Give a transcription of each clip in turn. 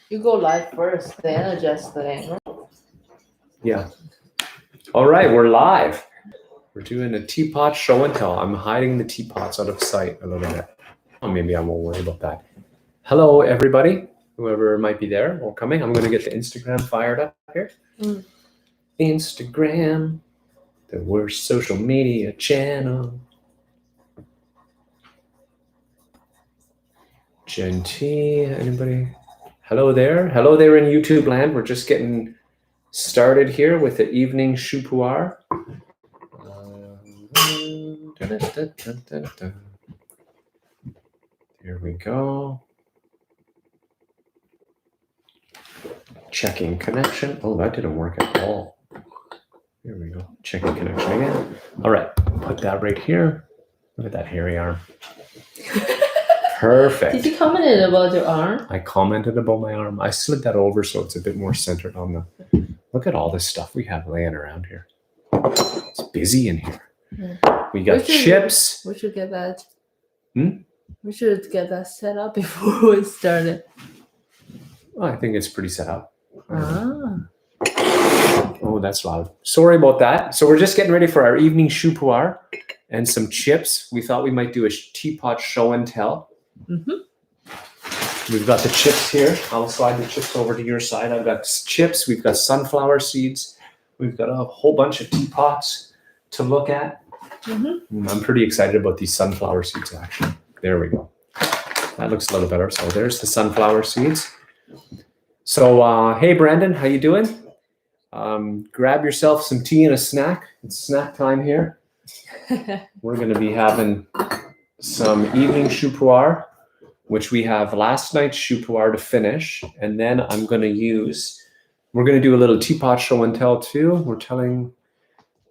You go live first, then adjust the angle. Yeah. All right, we're live. We're doing a teapot show and tell. I'm hiding the teapots out of sight a little bit. Oh, maybe I won't worry about that. Hello, everybody. Whoever might be there or coming. I'm going to get the Instagram fired up here. Instagram, the worst social media channel. ZhenTea, anybody? Hello there. Hello there in YouTube land. We're just getting started here with the evening Pu'er. Here we go. Checking connection. Oh, that didn't work at all. Here we go. Checking connection again. All right. Put that right here. Look at that hairy arm. Perfect. Did you comment about your arm? I commented about my arm. I slid that over so it's a bit more centered on the... Look at all this stuff we have laying around here. It's busy in here. Yeah. We got chips. We should get that. We should get that set up before we started. Oh, I think it's pretty set up. Oh, that's loud. Sorry about that. So we're just getting ready for our evening Pu'er and some chips. We thought we might do a teapot show and tell. We've got the chips here. I'll slide the chips over to your side. I've got chips. We've got sunflower seeds. We've got a whole bunch of teapots to look at. I'm pretty excited about these sunflower seeds, actually. There we go. That looks a little better. So there's the sunflower seeds. So, hey, Brandon, how you doing? Grab yourself some tea and a snack. It's snack time here. We're going to be having some evening Pu'er, which we have last night's Pu'er to finish. And then I'm going to we're going to do a little teapot show and tell too.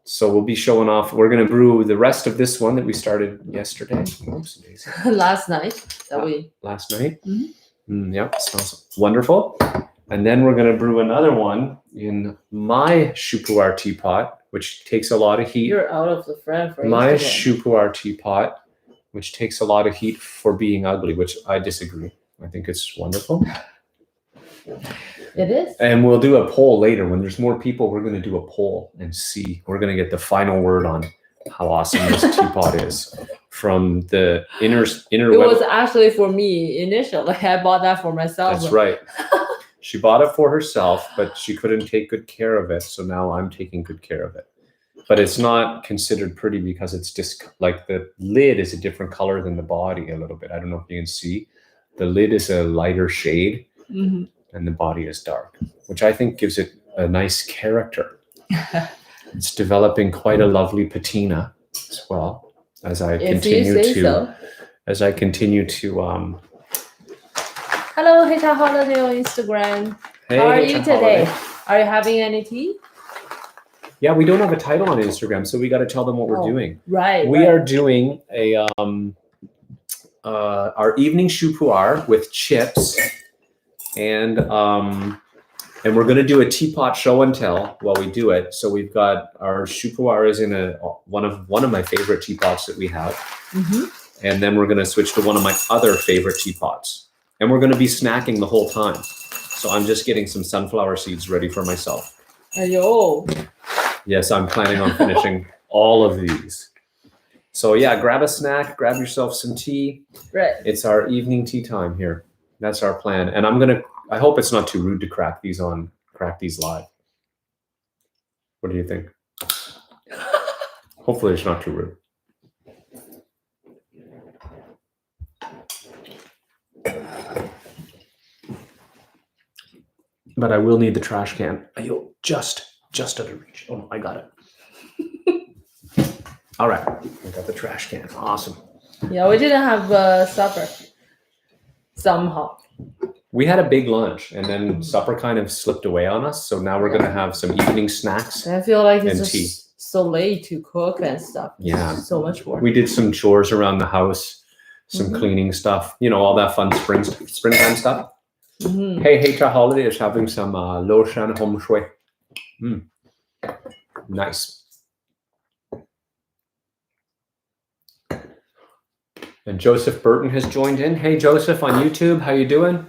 So we'll be showing off. We're going to brew the rest of this one that we started yesterday. Oops, last night. Last night. Yep, smells wonderful. And then we're going to brew another one in my Pu'er teapot, which takes a lot of heat. You're out of the frame for my Pu'er teapot, which takes a lot of heat for being ugly, which I disagree. I think it's wonderful. It is. And we'll do a poll later. When there's more people, we're going to do a poll and see. We're going to get the final word on how awesome this teapot is from the inner It was actually for me initially. I bought that for myself. That's right. She bought it for herself, but she couldn't take good care of it. So now I'm taking good care of it. But it's not considered pretty because it's just like the lid is a different color than the body a little bit. I don't know if you can see. The lid is a lighter shade and the body is dark, which I think gives it a nice character. It's developing quite a lovely patina as well as I continue to Hello, Hey Ta Holiday on Instagram. Hey, how are you today? Are you having any tea? Yeah, we don't have a title on Instagram, so we got to tell them what we're doing. Right. We are doing a our evening Pu'er with chips, and we're going to do a teapot show and tell while we do it. So we've got our Pu'er is in one of my favorite teapots that we have, and then we're going to switch to one of my other favorite teapots. And we're going to be snacking the whole time. So I'm just getting some sunflower seeds ready for myself. Ayo. Yes, I'm planning on finishing all of these. So yeah, grab a snack, grab yourself some tea. Right. It's our evening tea time here. That's our plan. And I hope it's not too rude to crack these live. What do you think? Hopefully it's not too rude. But I will need the trash can. You'll just out of reach. Oh, I got it. All right, I got the trash can. Awesome. Yeah, we didn't have supper somehow. We had a big lunch, and then supper kind of slipped away on us. So now we're gonna have some evening snacks. I feel like it's tea. So late to cook and stuff. Yeah, so much work. We did some chores around the house, some cleaning stuff. You know, all that fun springtime stuff. Hey Ta Holiday is having some Lo Shan Hong Shui. Nice. And Joseph Burton has joined in. Hey, Joseph on YouTube, how you doing?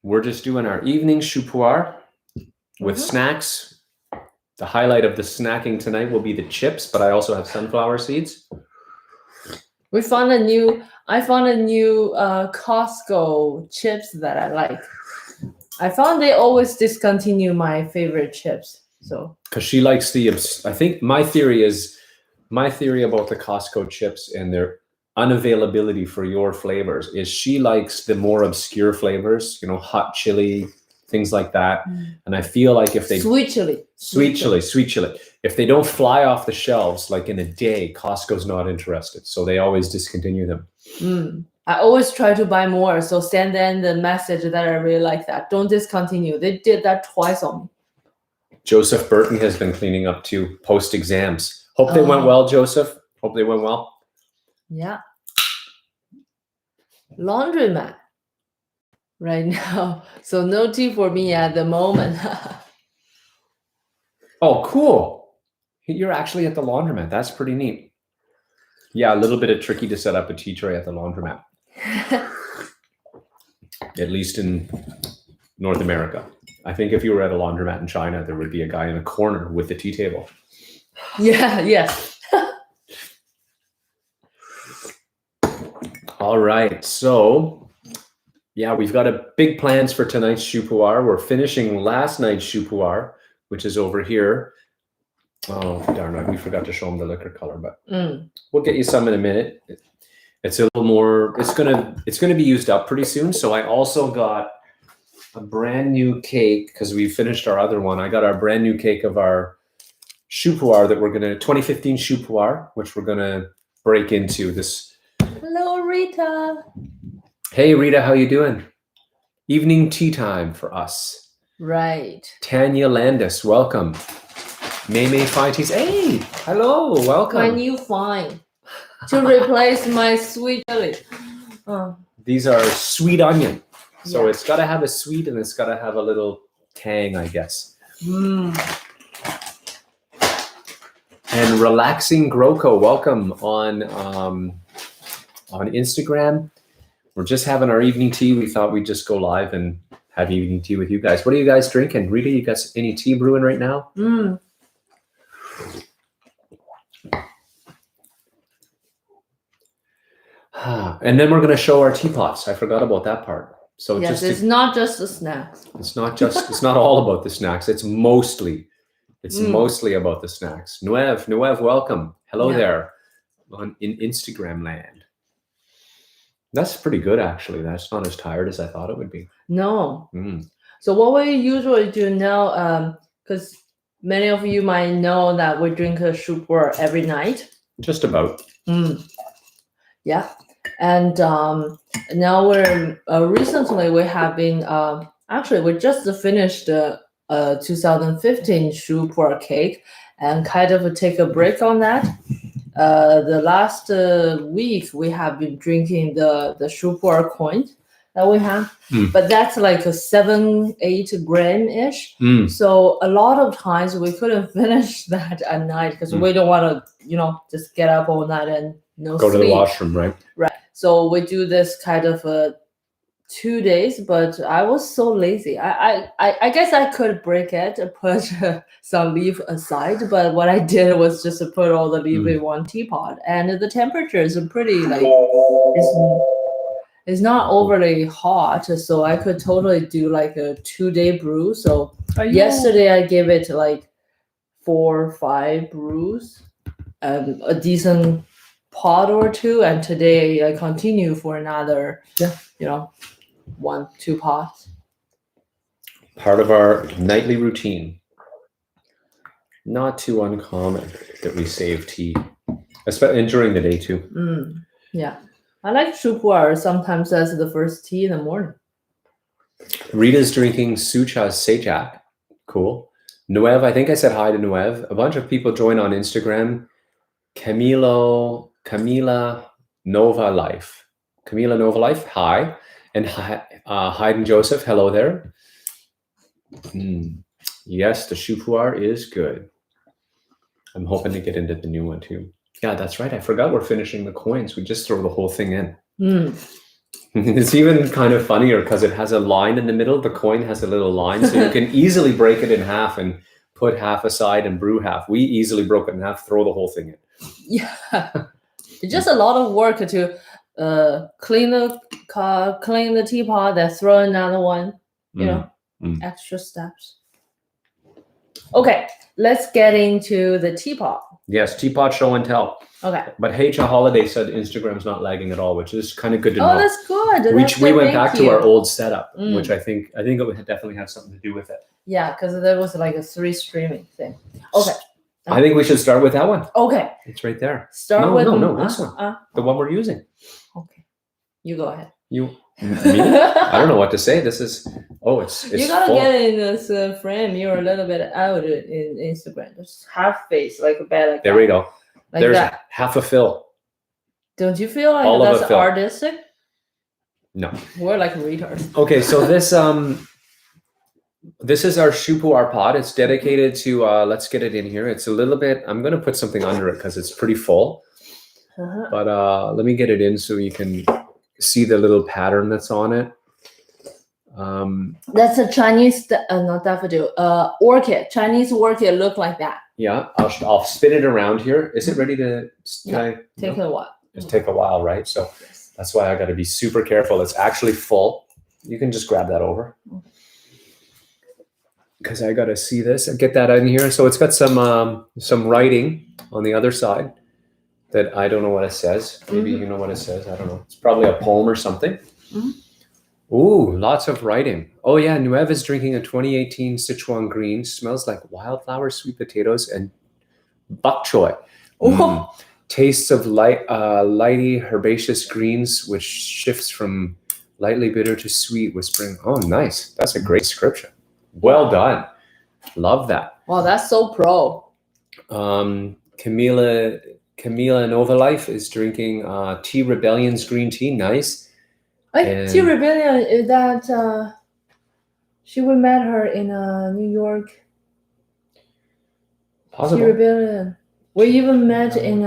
we're just doing our evening Pu'er with snacks. The highlight of the snacking tonight will be the chips, but I also have sunflower seeds. I found a new Costco chips that I like. I found they always discontinue my favorite chips. So because she likes the, I think my theory about the Costco chips and their unavailability for your flavors is she likes the more obscure flavors, you know, hot chili, things like that. And I feel like if they sweet chili, if they don't fly off the shelves like in a day, Costco's not interested, so they always discontinue them. I always try to buy more, so send them the message that I really like that. Don't discontinue. They did that twice on me. Joseph Burton has been cleaning up too post exams. Hope they went well, Joseph. Hope they went well. Yeah. Laundromat right now. So no tea for me at the moment. Oh, cool. You're actually at the laundromat. That's pretty neat. Yeah, a little bit of tricky to set up a tea tray at the laundromat. At least in North America. I think if you were at a laundromat in China, there would be a guy in a corner with a tea table. Yeah, yes. All right, so yeah, we've got a big plans for tonight's Pu'er. We're finishing last night's Pu'er, which is over here. Oh, darn it, we forgot to show them the liquor color, but we'll get you some in a minute. It's a little more, it's gonna be used up pretty soon. So I also got a brand new cake because we finished our other one. I got our brand new cake of our Pu'er that we're gonna 2015 Pu'er, which we're gonna break into this. Hello, Rita. Hey, Rita, how you doing? Evening tea time for us. Right. Tanya Landis, welcome. May Fine Teas. Hey, hello, welcome. My new fine to replace my sweet chili. These are sweet onion. So it's got to have a sweet and it's got to have a little tang, I guess. And Relaxing Groko, welcome on Instagram. We're just having our evening tea. We thought we'd just go live and have evening tea with you guys. What are you guys drinking? Rita, you got any tea brewing right now? And then we're going to show our teapots. I forgot about that part. So yes, it's not just the snacks. It's not all about the snacks. It's mostly about the snacks. Nuev, welcome. Hello there in Instagram land. That's pretty good, actually. That's not as tired as I thought it would be. No. So what we usually do now, because many of you might know that we drink a Pu'er every night. Just about. Yeah. And now we're recently we have been actually we just finished the 2015 Pu'er cake and kind of take a break on that. The last week we have been drinking the Pu'er coin that we have, but that's like a 7-8 gram ish. So a lot of times we couldn't finish that at night because we don't want to just get up all night and go to the washroom, right? Right. So we do this kind of 2 days, but I was so lazy. I guess I could break it, put some leaf aside, but what I did was just put all the leaf in one teapot, and the temperature is pretty it's not overly hot, so I could totally do like a 2-day brew. So yesterday I gave it like 4 or 5 brews, a decent pot or 2, and today I continue for another 1-2 pots. Part of our nightly routine. Not too uncommon that we save tea, especially during the day too. Yeah, I like Pu'er sometimes as the first tea in the morning. Rita's drinking Sucha's Sejak. Cool. Nuev, I think I said hi to Nuev. A bunch of people join on Instagram. Camila Nova Life. Camila Nova Life, hi. And Hayden Joseph, hello there. Yes, the Pu'er is good. I'm hoping to get into the new one too. Yeah, that's right. I forgot we're finishing the coins. We just throw the whole thing in. It's even kind of funnier because it has a line in the middle. The coin has a little line, so you can easily break it in half and put half aside and brew half. We easily broke it in half, throw the whole thing in. Yeah, it's just a lot of work to clean the teapot, then throw another one. You know, extra steps. Okay, let's get into the teapot. Yes, teapot show and tell. Okay. But Hey Cha Holiday said Instagram's not lagging at all, which is kind of good to know. Oh, that's good. We went back to our old setup, which I think it would definitely have something to do with it. Yeah, because there was like a 3 streaming thing. Okay. I think we should start with that one. Okay. It's right there. Start with this one. The one we're using. Okay. You go ahead. Me? I don't know what to say. This is it's you gotta full. get in this frame. You're a little bit out in Instagram. Just half face, like a bad. There we go. Like there's that. Half a fill. Don't you feel like All that's artistic? No. We're like retards. Okay, so this is our Shu Pu'er pot. It's dedicated to let's get it in here. It's a little bit. I'm gonna put something under it because it's pretty full. But let me get it in so you can see the little pattern that's on it. That's a Chinese, not daffodil, orchid. Chinese orchid look like that. Yeah, I'll spin it around here. Is it ready to? Take a while. Just take a while, right? So that's why I got to be super careful. It's actually full. You can just grab that over because I got to see this and get that in here. So it's got some writing on the other side that I don't know what it says. Maybe you know what it says. I don't know. It's probably a poem or something. Ooh, lots of writing. Oh yeah, Nuev is drinking a 2018 Sichuan green. Smells like wildflower, sweet potatoes, and bok choy. Tastes of lighty herbaceous greens, which shifts from lightly bitter to sweet with spring. Oh, nice. That's a great description. Well done. Love that. Wow, that's so pro. Camila Nova Life is drinking Tea Rebellion's green tea. Nice. Tea Rebellion, is that we met her in New York. Possible. Tea Rebellion. We even met in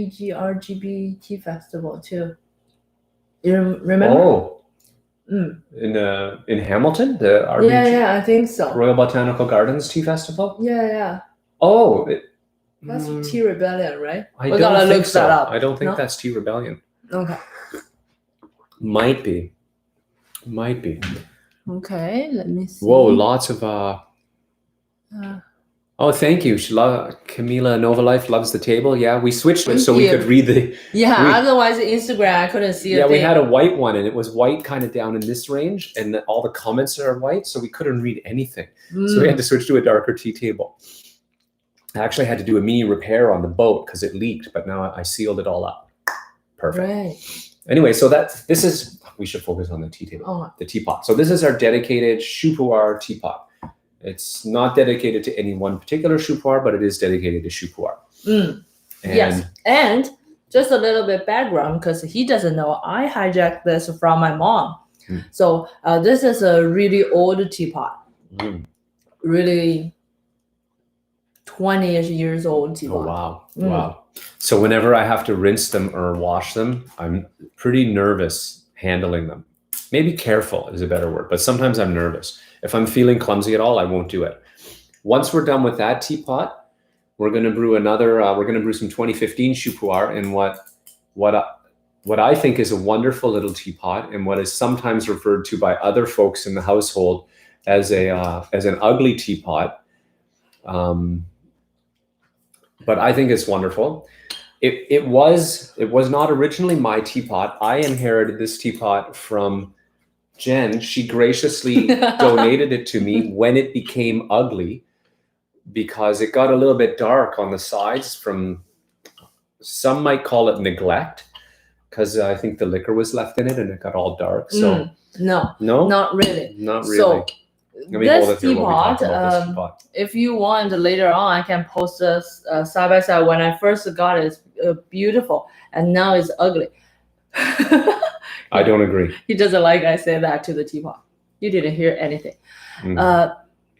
RGBT festival too. You remember? Oh. In Hamilton, the RBG? Yeah, I think so. Royal Botanical Gardens Tea Festival? Yeah. Oh. That's Tea Rebellion, right? I don't think so. I don't think that's Tea Rebellion. Okay. Might be. Okay, let me see. Whoa, lots of oh, thank you. Camila Nova Life loves the table. Yeah, we switched it so we could read the. Yeah, otherwise Instagram I couldn't see. Yeah, we had a white one, and it was white kind of down in this range, and all the comments are white, so we couldn't read anything. So we had to switch to a darker tea table. I actually had to do a mini repair on the boat because it leaked, but now I sealed it all up. Perfect. Right. Anyway, so this is. We should focus on the tea table, the teapot. So this is our dedicated Shu Pu'er teapot. It's not dedicated to any one particular Shu Pu'er, but it is dedicated to Shu Pu'er. Yes, and just a little bit background because he doesn't know. I hijacked this from my mom. So this is a really old teapot, really 20-ish years old teapot. Oh wow, wow! So whenever I have to rinse them or wash them, I'm pretty nervous handling them. Maybe careful is a better word, but sometimes I'm nervous. If I'm feeling clumsy at all, I won't do it. Once we're done with that teapot, we're going to brew another. We're going to brew some 2015 Shu Pu'er in what I think is a wonderful little teapot, and what is sometimes referred to by other folks in the household as an ugly teapot. But I think it's wonderful. It was not originally my teapot. I inherited this teapot from Jen. She graciously donated it to me when it became ugly because it got a little bit dark on the sides from, some might call it neglect, because I think the liquor was left in it and it got all dark. So no, not really. So, this teapot, if you want later on, I can post this side by side. When I first got it, it's beautiful, and now it's ugly. I don't agree. He doesn't like I say that to the teapot. You didn't hear anything.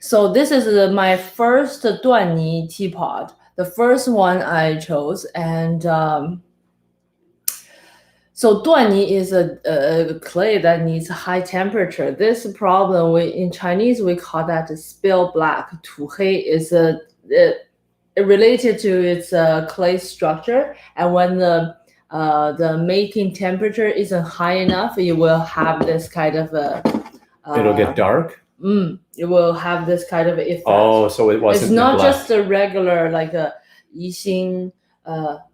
So this is my first Duanyi teapot, the first one I chose, and So duanyi is a clay that needs high temperature. This problem in Chinese we call that spill black. 土黑 is related to its clay structure, and when the making temperature isn't high enough, you will have this kind of It'll get dark. It will have this kind of effect. Oh, so it wasn't. It's not neglect. just a regular like a Yixing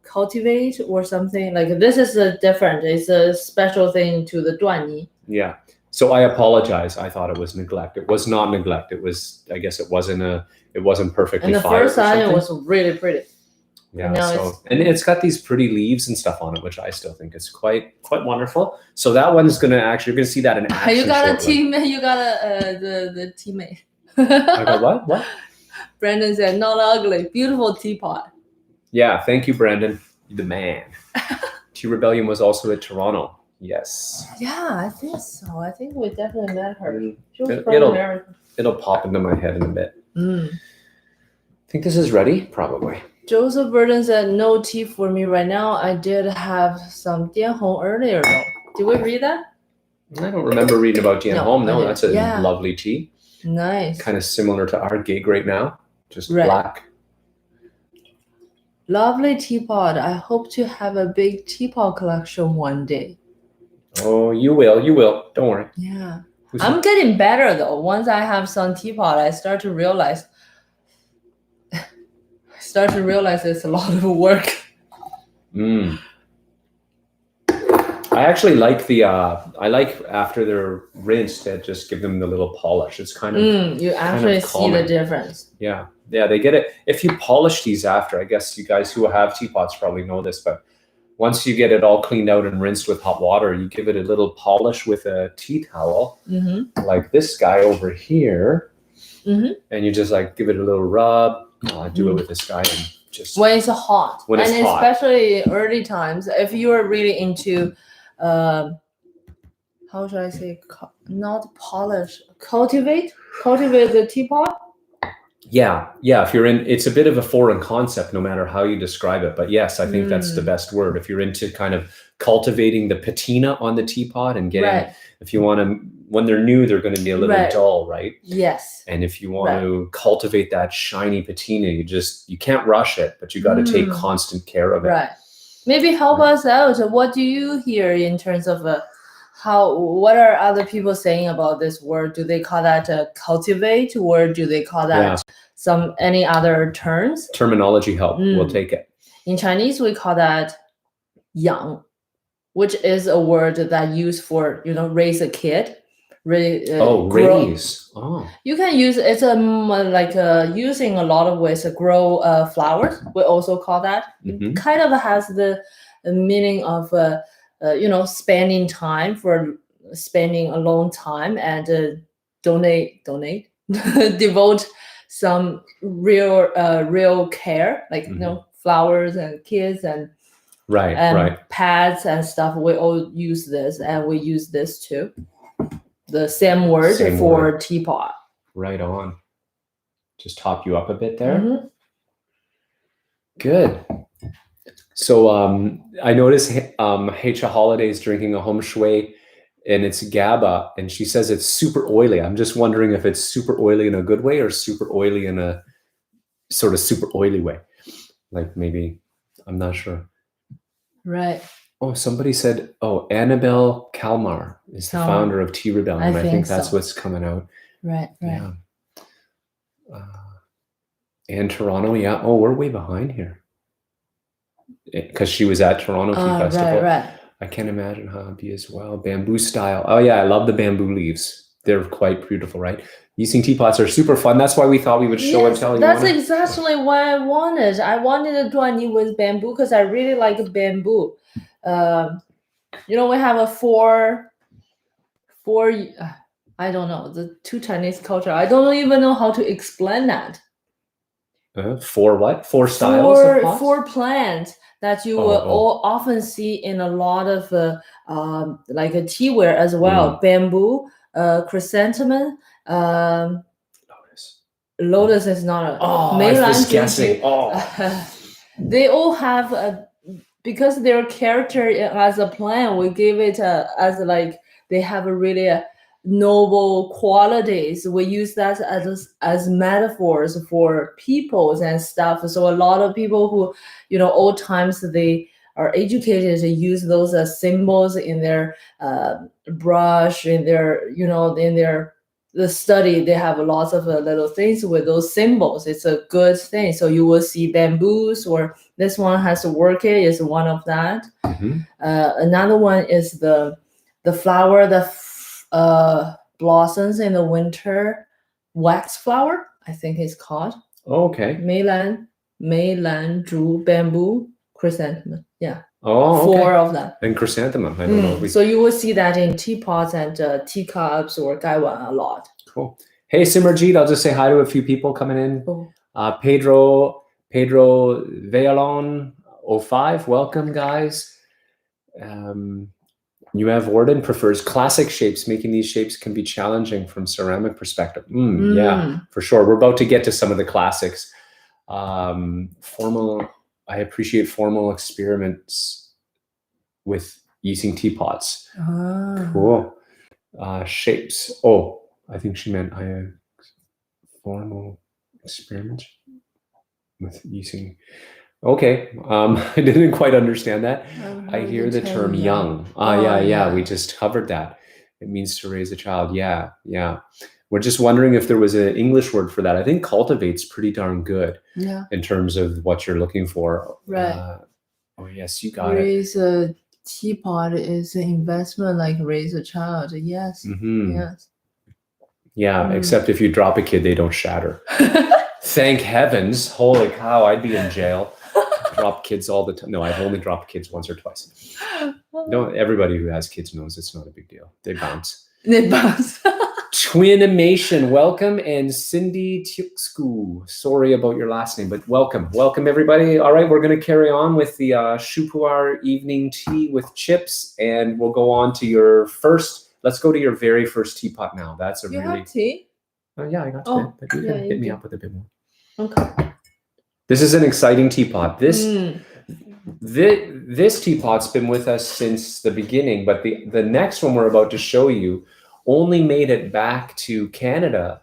cultivate or something. Like this is a different. It's a special thing to the duanyi. Yeah. So I apologize. I thought it was neglect. It was not neglect. It was. I guess it wasn't perfectly. And the fired first time it was really pretty. Yeah. And it's got these pretty leaves and stuff on it, which I still think is quite wonderful. So that one's gonna you're gonna see that in action. You got shortly. a teammate. You got the teammate. I got what? What? Brandon said, "Not ugly, beautiful teapot." Yeah. Thank you, Brandon. The man. Tea Rebellion was also at Toronto. Yes. Yeah, I think so. I think we definitely met her. She was It'll- from America. It'll pop into my head in a bit. Think this is ready? Probably. Joseph Burton said, "No tea for me right now. I did have some Dianhong earlier though." Did we read that? I don't remember reading about Jianhong. No, that's a lovely tea. Nice. Kind of similar to our gig right now. Just Right. black. Lovely teapot. I hope to have a big teapot collection one day. Oh, you will. You will. Don't worry. Yeah. I'm getting better though. Once I have some teapot, I start to realize it's a lot of work. I actually like I like after they're rinsed to just give them the little polish. It's kind of you actually see the difference. Yeah, they get it. If you polish these after, I guess you guys who have teapots probably know this, but once you get it all cleaned out and rinsed with hot water, you give it a little polish with a tea towel, like this guy over here, and you just like give it a little rub. I do it with this guy and just when it's hot. When it's hot. Especially early times, if you are really into, how should I say, not polish, cultivate the teapot. Yeah. If you're in, it's a bit of a foreign concept, no matter how you describe it. But yes, I think that's the best word. If you're into kind of cultivating the patina on the teapot and getting, if you want to, when they're new, they're going to be a little dull, right? Yes. And if you want to cultivate that shiny patina, you can't rush it, but you got to take constant care of it. Right. Maybe help us out. What do you hear in terms of what are other people saying about this word? Do they call that cultivate, or do they call that any other terms? Terminology help. We'll take it. In Chinese, we call that yang, which is a word that used for raise a kid. Raise. Oh. You can use it's using a lot of ways to grow flowers. We also call that. It kind of has the meaning of spending time spending a long time and donate devote some real care, like flowers and kids and pads and stuff. We all use this, and we use this too. The same word for teapot. Right on. Just top you up a bit there. Good. So I noticed Hecha Holiday's drinking a home shui, and it's GABA, and she says it's super oily. I'm just wondering if it's super oily in a good way or super oily in a sort of super oily way. Like maybe, I'm not sure. Right. Oh, somebody said, Annabelle Kalmar is the founder of Tea Rebellion. I think that's what's coming out. Right. Yeah. And Toronto, yeah. Oh, we're way behind here. Because she was at Toronto Tea Festival. Right. I can't imagine how it'd be as well. Bamboo style. Oh yeah, I love the bamboo leaves. They're quite beautiful, right? Yixing teapots are super fun. That's why we thought we would show and tell you. That's exactly what I wanted. I wanted a duanyi with bamboo because I really like bamboo. We have a four. I don't know, the two Chinese culture. I don't even know how to explain that. Four what? Four styles of pots? Four plants that you will often see in a lot of like a teaware as well. Bamboo, chrysanthemum, lotus is not a. I was guessing. They all have because their character as a plant, we give it as like they have a really noble qualities. We use that as metaphors for peoples and stuff. So a lot of people who, old times, they are educated to use those as symbols in their brush, in their, in their the study. They have lots of little things with those symbols. It's a good thing. So you will see bamboos, or this one has orchid is one of that. Another one is the flower that blossoms in the winter, wax flower, I think it's called. Okay. Meilan Zhu bamboo chrysanthemum. Yeah. Oh, okay. 4 of them. And chrysanthemum. I don't know. So you will see that in teapots and teacups or gaiwan a lot. Cool. Hey, Simarjeet, I'll just say hi to a few people coming in. Oh. Pedro Vealon 05, welcome, guys. You have Warden prefers classic shapes. Making these shapes can be challenging from ceramic perspective. Yeah, for sure. We're about to get to some of the classics. I appreciate formal experiments with Yixing teapots. Cool. Shapes. Oh, I think she meant I have formal experiments with Yixing. Okay. I didn't quite understand that. I hear the term young. Yeah. We just covered that. It means to raise a child. Yeah. We're just wondering if there was an English word for that. I think cultivate's pretty darn good in terms of what you're looking for. Right. Oh, yes, you got raise it. Raise a teapot is an investment like raise a child. Yes. Yes. Yeah, except if you drop a kid, they don't shatter. Thank heavens. Holy cow, I'd be in jail. Drop kids all the time. No, I've only dropped kids once or twice. No, everybody who has kids knows it's not a big deal. They bounce. Twinimation, welcome, and Cindy Tuksku. Sorry about your last name, but welcome everybody. All right, we're going to carry on with the Pu'er evening tea with chips, and we'll go on to your first. Let's go to your very first teapot now. That's a you really. Have tea? Yeah, I got tea, but you can hit me up with a bit more. Okay. This is an exciting teapot. This teapot's been with us since the beginning, but the next one we're about to show you only made it back to Canada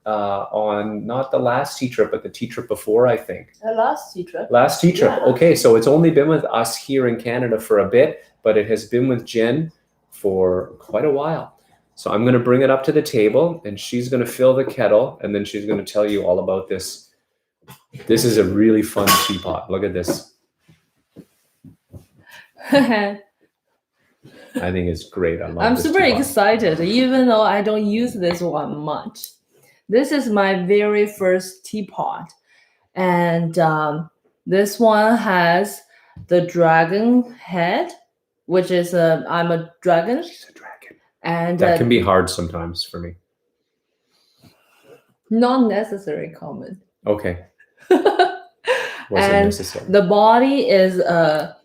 on not the last tea trip, but the tea trip before, I think. The last tea trip. Last tea trip. Yeah. Okay, so it's only been with us here in Canada for a bit, but it has been with Jen for quite a while. So I'm going to bring it up to the table, and she's going to fill the kettle, and then she's going to tell you all about this. This is a really fun teapot. Look at this. I think it's great. I'm super excited, even though I don't use this one much. This is my very first teapot, and this one has the dragon head, which is I'm a dragon. She's a dragon, and that can be hard sometimes for me. Not necessary comment. Okay. And necessary? The body is a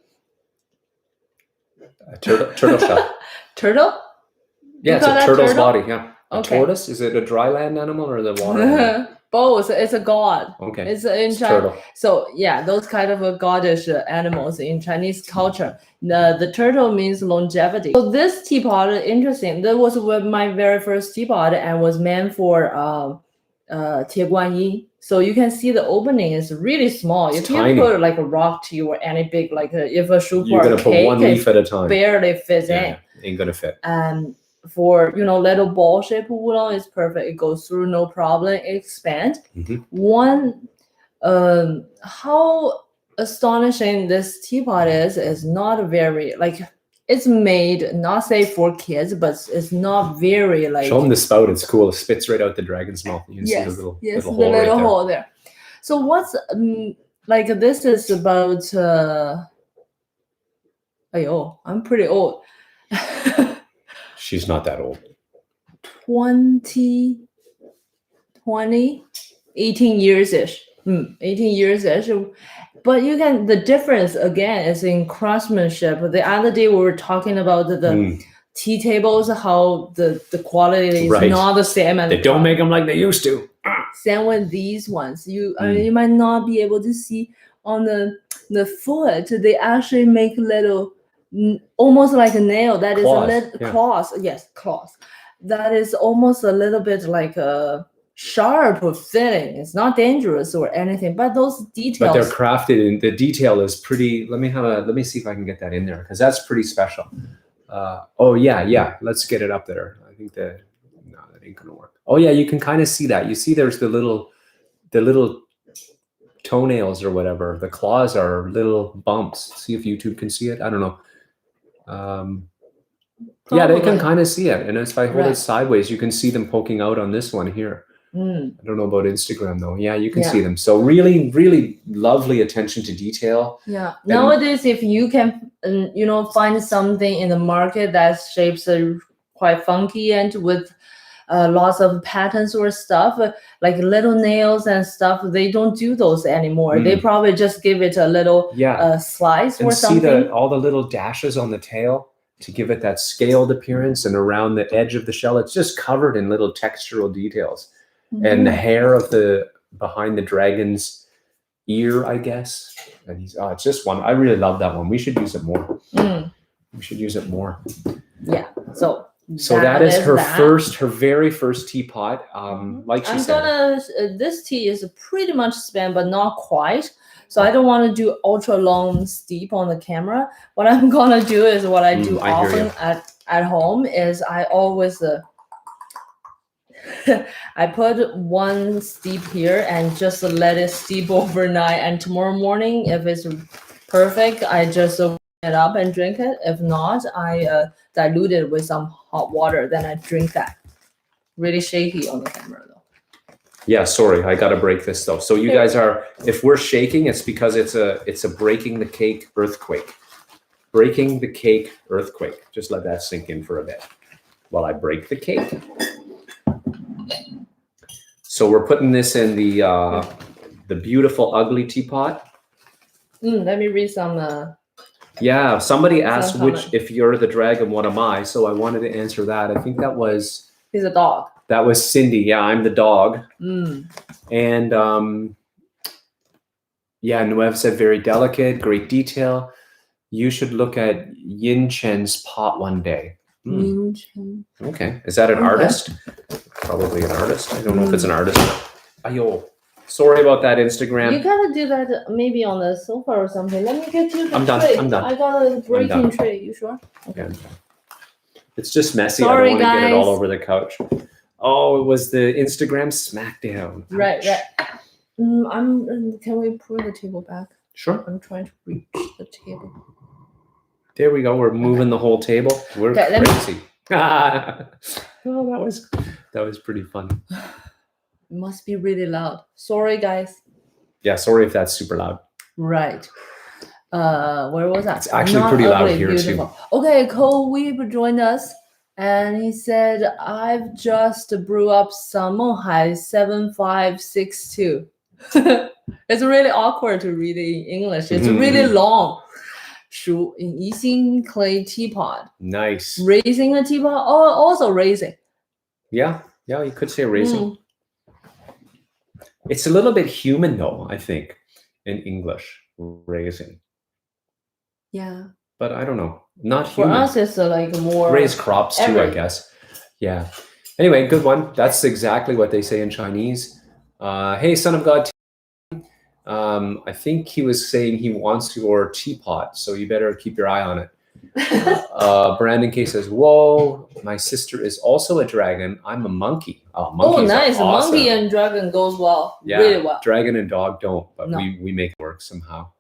turtle shell. Turtle? Yeah, it's a turtle's body. Yeah. A Okay. tortoise? Is it a dry land animal or the water animal? Both. It's a god. Okay. It's in China. Turtle. So yeah, those kind of goddish animals in Chinese culture. The turtle means longevity. So this teapot is interesting. That was my very first teapot and was meant for 铁观音. So you can see the opening is really small. It's if tiny. you put like a rock tea or any big, like if a sugar You're gonna put cake, one leaf at a time. Barely fits in. Yeah, ain't gonna fit. And for little ball shaped udon is perfect. It goes through no problem. It expands. One, how astonishing this teapot is not very like. It's made not say for kids, but it's not very like. Show them the spout. It's cool. It spits right out the dragon's mouth. You can see the little hole right there. Hole there. So what's like this is about. I'm pretty old. She's not that old. 18 years-ish. 18 years-ish. But the difference again is in craftsmanship. The other day we were talking about the tea tables, how the quality is not the same. They don't make them like they used to. Same with these ones. You might not be able to see on the the foot, they actually make little, almost like a nail that is Claws, a little yeah. claws. Yes, claws. That is almost a little bit like a sharp fitting. It's not dangerous or anything, but those details. But they're crafted, and the detail is pretty. Let me see if I can get that in there, because that's pretty special. Oh yeah. Let's get it up there. I think no, that ain't gonna work. Oh yeah, you can kind of see that. You see, there's the little toenails or whatever. The claws are little bumps. See if YouTube can see it. I don't know. Yeah, they can kind of see it. And if I hold it sideways, you can see them poking out on this one here. I don't know about Instagram though. Yeah, you can see them. So really, really lovely attention to detail. Yeah. Nowadays, if you can, find something in the market that shapes are quite funky and with lots of patterns or stuff, like little nails and stuff, they don't do those anymore. They probably just give it a little slice or something. And see all the little dashes on the tail to give it that scaled appearance, and around the edge of the shell, it's just covered in little textural details. And the hair of behind the dragon's ear, I guess. And it's just one. I really love that one. We should use it more. We should use it more. Yeah. So that is her very first teapot. Like she said, this tea is pretty much spent, but not quite. So I don't want to do ultra long steep on the camera. What I'm gonna do is what I do often at home is I always I put one steep here and just let it steep overnight. And tomorrow morning, if it's perfect, I just open it up and drink it. If not, I dilute it with some hot water. Then I drink that. Really shaky on the camera though. Yeah, sorry, I gotta break this though. So you guys if we're shaking, it's because it's a breaking the cake earthquake. Breaking the cake earthquake. Just let that sink in for a bit while I break the cake. So we're putting this in the beautiful ugly teapot. Let me read some. Yeah, somebody asked if you're the dragon, what am I? So I wanted to answer that. I think that was. He's a dog. That was Cindy. Yeah, I'm the dog. And Nuev said very delicate, great detail. You should look at Yin Chen's pot one day. Yin Chen. Okay, is that an artist? Probably an artist. I don't know if it's an artist. Ayo, sorry about that, Instagram. You gotta do that maybe on the sofa or something. Let me get you the I'm tray. done. I got a breaking tray. You sure? Okay. Yeah, it's just messy. Sorry, I don't want to get it all guys. over the couch. Oh, it was the Instagram smackdown. Right. Can we pull the table back? Sure. I'm trying to reach the table. There we go. We're moving the whole table. We're crazy. Oh, that was pretty fun. It must be really loud. Sorry, guys. Yeah, sorry if that's super loud. Right. Where was that? It's actually pretty loud here beautiful. Too. Okay, Cole Weeb joined us, and he said, "I've just brewed up some Monghai 7562." It's really awkward to read in English. It's really long. Yixing clay teapot. Nice. Raising a teapot, or also raising. Yeah, you could say raising. It's a little bit human though, I think, in English, raising. Yeah. But I don't know. Not human. For us, it's like more... Raise crops too, I guess. Yeah. Anyway, good one. That's exactly what they say in Chinese. Hey, son of God. I think he was saying he wants your teapot, so you better keep your eye on it. Brandon K says, "Whoa, my sister is also a dragon. I'm a monkey." Oh, nice. Awesome. Monkey and dragon goes well. Yeah, really well. Dragon and dog don't, but we make it work somehow.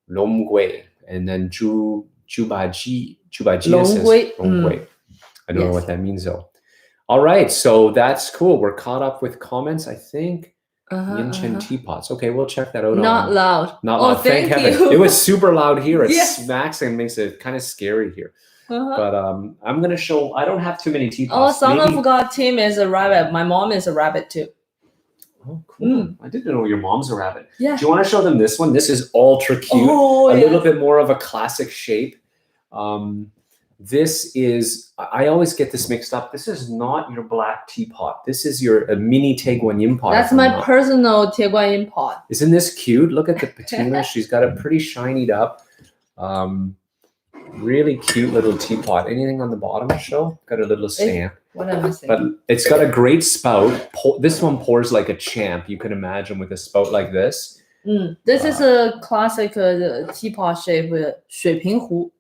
Long Gui, and then Ju Ba Ji says Long Gui. I don't know what that means though. All right, so that's cool. We're caught up with comments, I think. Yin Chen teapots. Okay, we'll check that out. Not loud. Not loud. Thank heaven. You. It was super loud here. It smacks and makes it kind of scary here. But I'm gonna show. I don't have too many teapots. Son of God, Tim is a rabbit. My mom is a rabbit too. Oh, cool. I didn't know your mom's a rabbit. Yeah. Do you want to show them this one? This is ultra cute. A little bit more of a classic shape. This is, I always get this mixed up. This is not your black teapot. This is a mini Taeguanyin pot. That's my personal Taeguanyin pot. Isn't this cute? Look at the patina. She's got it pretty shinied up. Really cute little teapot. Anything on the bottom, show? Got a little stamp. What am I saying? But it's got a great spout. This one pours like a champ. You can imagine with a spout like this. This is a classic teapot shape with 水平壶.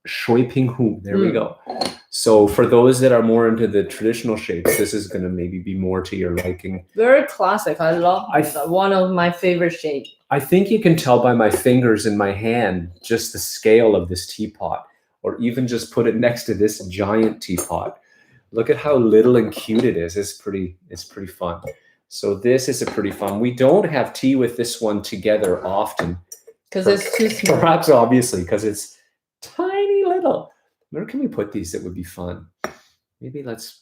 水平壶. There we go. So for those that are more into the traditional shapes, this is going to maybe be more to your liking. Very classic. I love one of my favorite shapes. I think you can tell by my fingers in my hand just the scale of this teapot, or even just put it next to this giant teapot. Look at how little and cute it is. It's pretty fun. So this is a pretty fun. We don't have tea with this one together often. Because it's too small. Perhaps obviously because it's tiny little. Where can we put these that would be fun? Maybe that's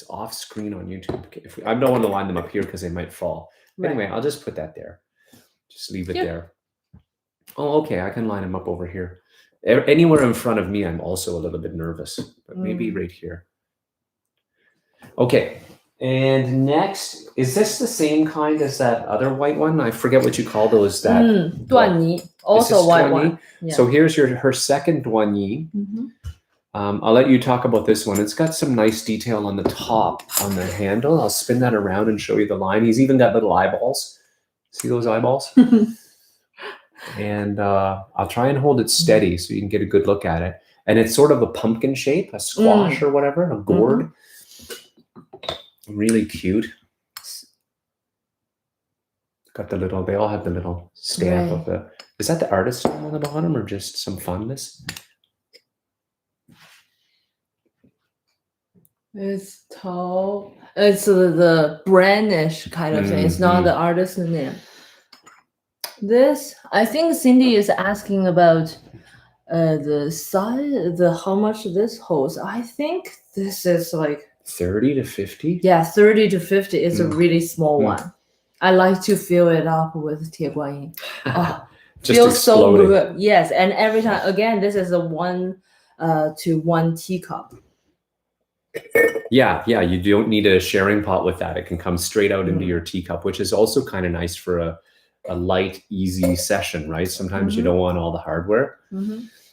off screen on YouTube. I don't want to line them up here because they might fall. Right. Anyway, I'll just put that there. Just leave it there. Oh, okay. I can line them up over here. Anywhere in front of me, I'm also a little bit nervous, but maybe right here. Okay. And next, is this the same kind as that other white one? I forget what you call those. That 段泥, also white one. Yeah. So here's her second 段泥. I'll let you talk about this one. It's got some nice detail on the top, on the handle. I'll spin that around and show you the line. He's even got little eyeballs. See those eyeballs? And I'll try and hold it steady so you can get a good look at it. And it's sort of a pumpkin shape, a squash or whatever, a gourd. Really cute. Got the little, they all have the little stamp of the, is that the artist on the bottom or just some funness? It's tall. It's the brandish kind of thing. It's not the artist's name. This, I think Cindy is asking about the size, how much this holds. I think this is like 30 to 50? Yeah, 30 to 50 is a really small one. I like to fill it up with Taeguanyin. Oh, feels so good. Yes, and every time, again, this is a 1-to-1 teacup. Yeah, you don't need a sharing pot with that. It can come straight out into your teacup, which is also kind of nice for a light, easy session, right? Sometimes you don't want all the hardware.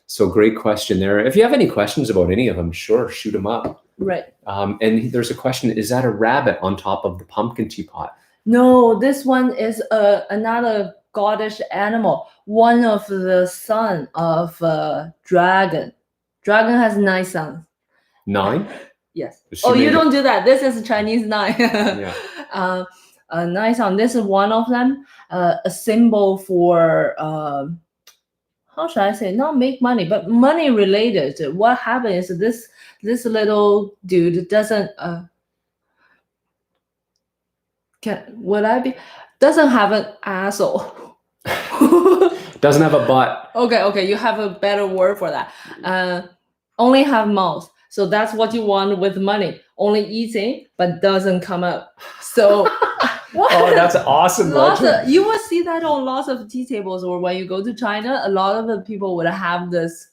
So great question there. If you have any questions about any of them, sure, shoot them up. Right. And there's a question, is that a rabbit on top of the pumpkin teapot? No, this one is another goddess animal. One of the son of dragon. Dragon has 9 sons. 9? Yes. You don't do that. This is Chinese 9. Yeah. 9 sons. This is one of them. A symbol for how should I say? Not make money, but money related. What happens is this little dude doesn't doesn't have an asshole. Doesn't have a butt. Okay, you have a better word for that. Only have mouth. So that's what you want with money. Only eating, but doesn't come up. So oh, that's awesome. You will see that on lots of tea tables, or when you go to China, a lot of the people would have this.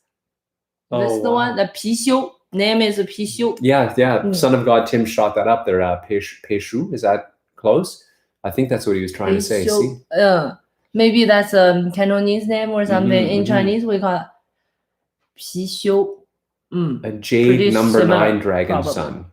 The one, the 貔貅. Name is Pi Xiu. Yeah. Son of God Tim shot that up there. Pei Shu, is that close? I think that's what he was trying to say. See? Maybe that's a Cantonese name or something. In Chinese, we call it Pi Xiu. A jade number 9 dragon son.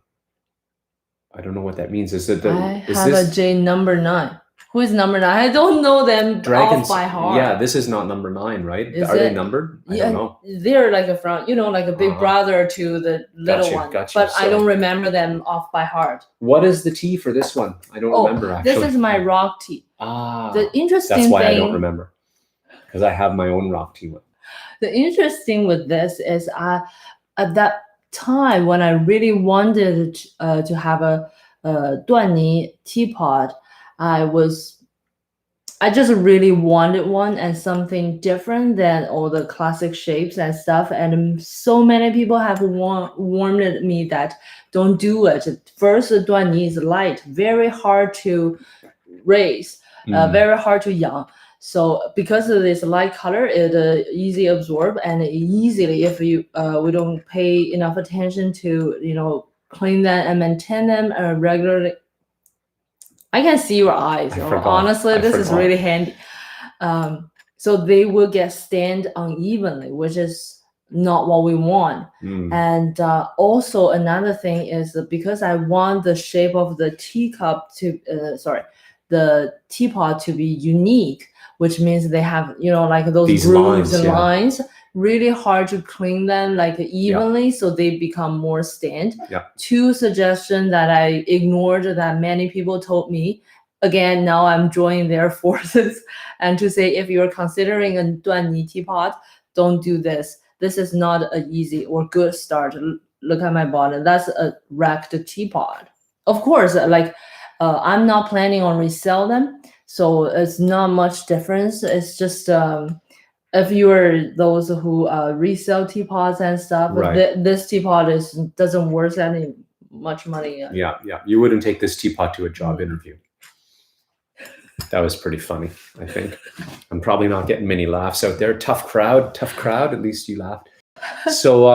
I don't know what that means. Is it a jade number 9? Who is number 9? I don't know them dragons off by heart. Yeah, this is not number 9, right? Are they numbered? I don't know. They're like like a big brother to the little one. But so, I don't remember them off by heart. What is the tea for this one? I don't remember actually. This is my rock tea. The interesting that's why thing, I don't remember. Because I have my own rock tea one. The interesting with this is at that time when I really wanted to have a 段泥 teapot, I just really wanted one and something different than all the classic shapes and stuff. And so many people have warned me that don't do it. First, the 段泥 is light, very hard to raise, very hard to yang. So because of this light color, it easy absorb and easily, if you we don't pay enough attention to clean them and maintain them regularly. I can see your eyes. Honestly, this is really handy. So they will get stained unevenly, which is not what we want. And also another thing is that because I want the shape of the teacup to the teapot to be unique, which means they have like those These grooves lines, and lines, really hard to clean them like evenly, so they become more stained. Two suggestions that I ignored that many people told me. Again, now I'm joining their forces and to say, if you're considering a 断泥 teapot, don't do this. This is not an easy or good start. Look at my bottom. That's a wrecked teapot. Of course, I'm not planning on resell them, so it's not much difference. It's just if you're those who resell teapots and stuff, this teapot doesn't worth any much money. Yeah, you wouldn't take this teapot to a job interview. That was pretty funny, I think. I'm probably not getting many laughs out there. Tough crowd. At least you laughed. So,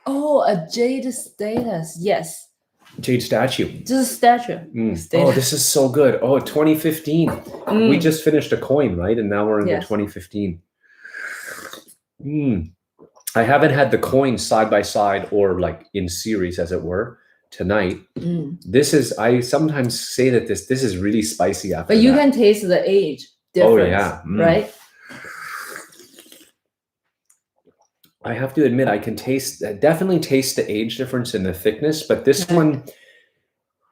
oh, a jade status. Yes. Jade statue. Just a statue. Oh, this is so good. Oh, 2015. We just finished a coin, right? And now we're in the 2015. I haven't had the coin side by side or like in series, as it were. Tonight, this is, I sometimes say that this is really spicy after. But you can taste the age difference, right? I have to admit, I can definitely taste the age difference in the thickness, but this one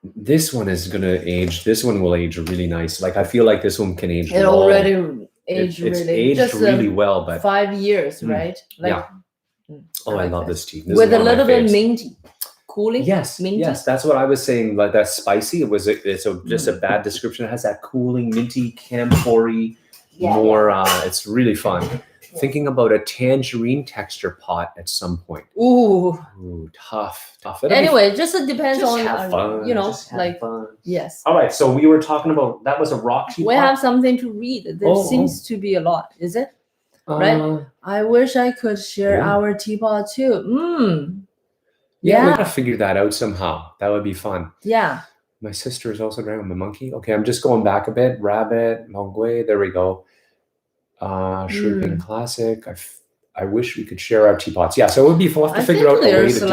is gonna age. This one will age really nice. Like I feel like this one can age. It already aged it's really. aged just really well, but 5 years, right? Oh, I love this tea. This with a little bit minty. Cooling? Yes, minty? Yes, that's what I was saying. Like that's spicy. It's just a bad description. It has that cooling, minty, camphory, more. It's really fun. Thinking about a tangerine texture pot at some point. Ooh, tough. Anyway, just depends on fun. Yes. All right, so we were talking about that was a rock teapot. We have something to read. There seems to be a lot. Is it? Right. I wish I could share our teapot too. Yeah, we gotta figure that out somehow. That would be fun. Yeah. My sister is also driving my monkey. Okay, I'm just going back a bit. Rabbit, Mongwe, there we go. Shrimping Classic. I wish we could share our teapots. Yeah, so it would be fun to figure out a way to do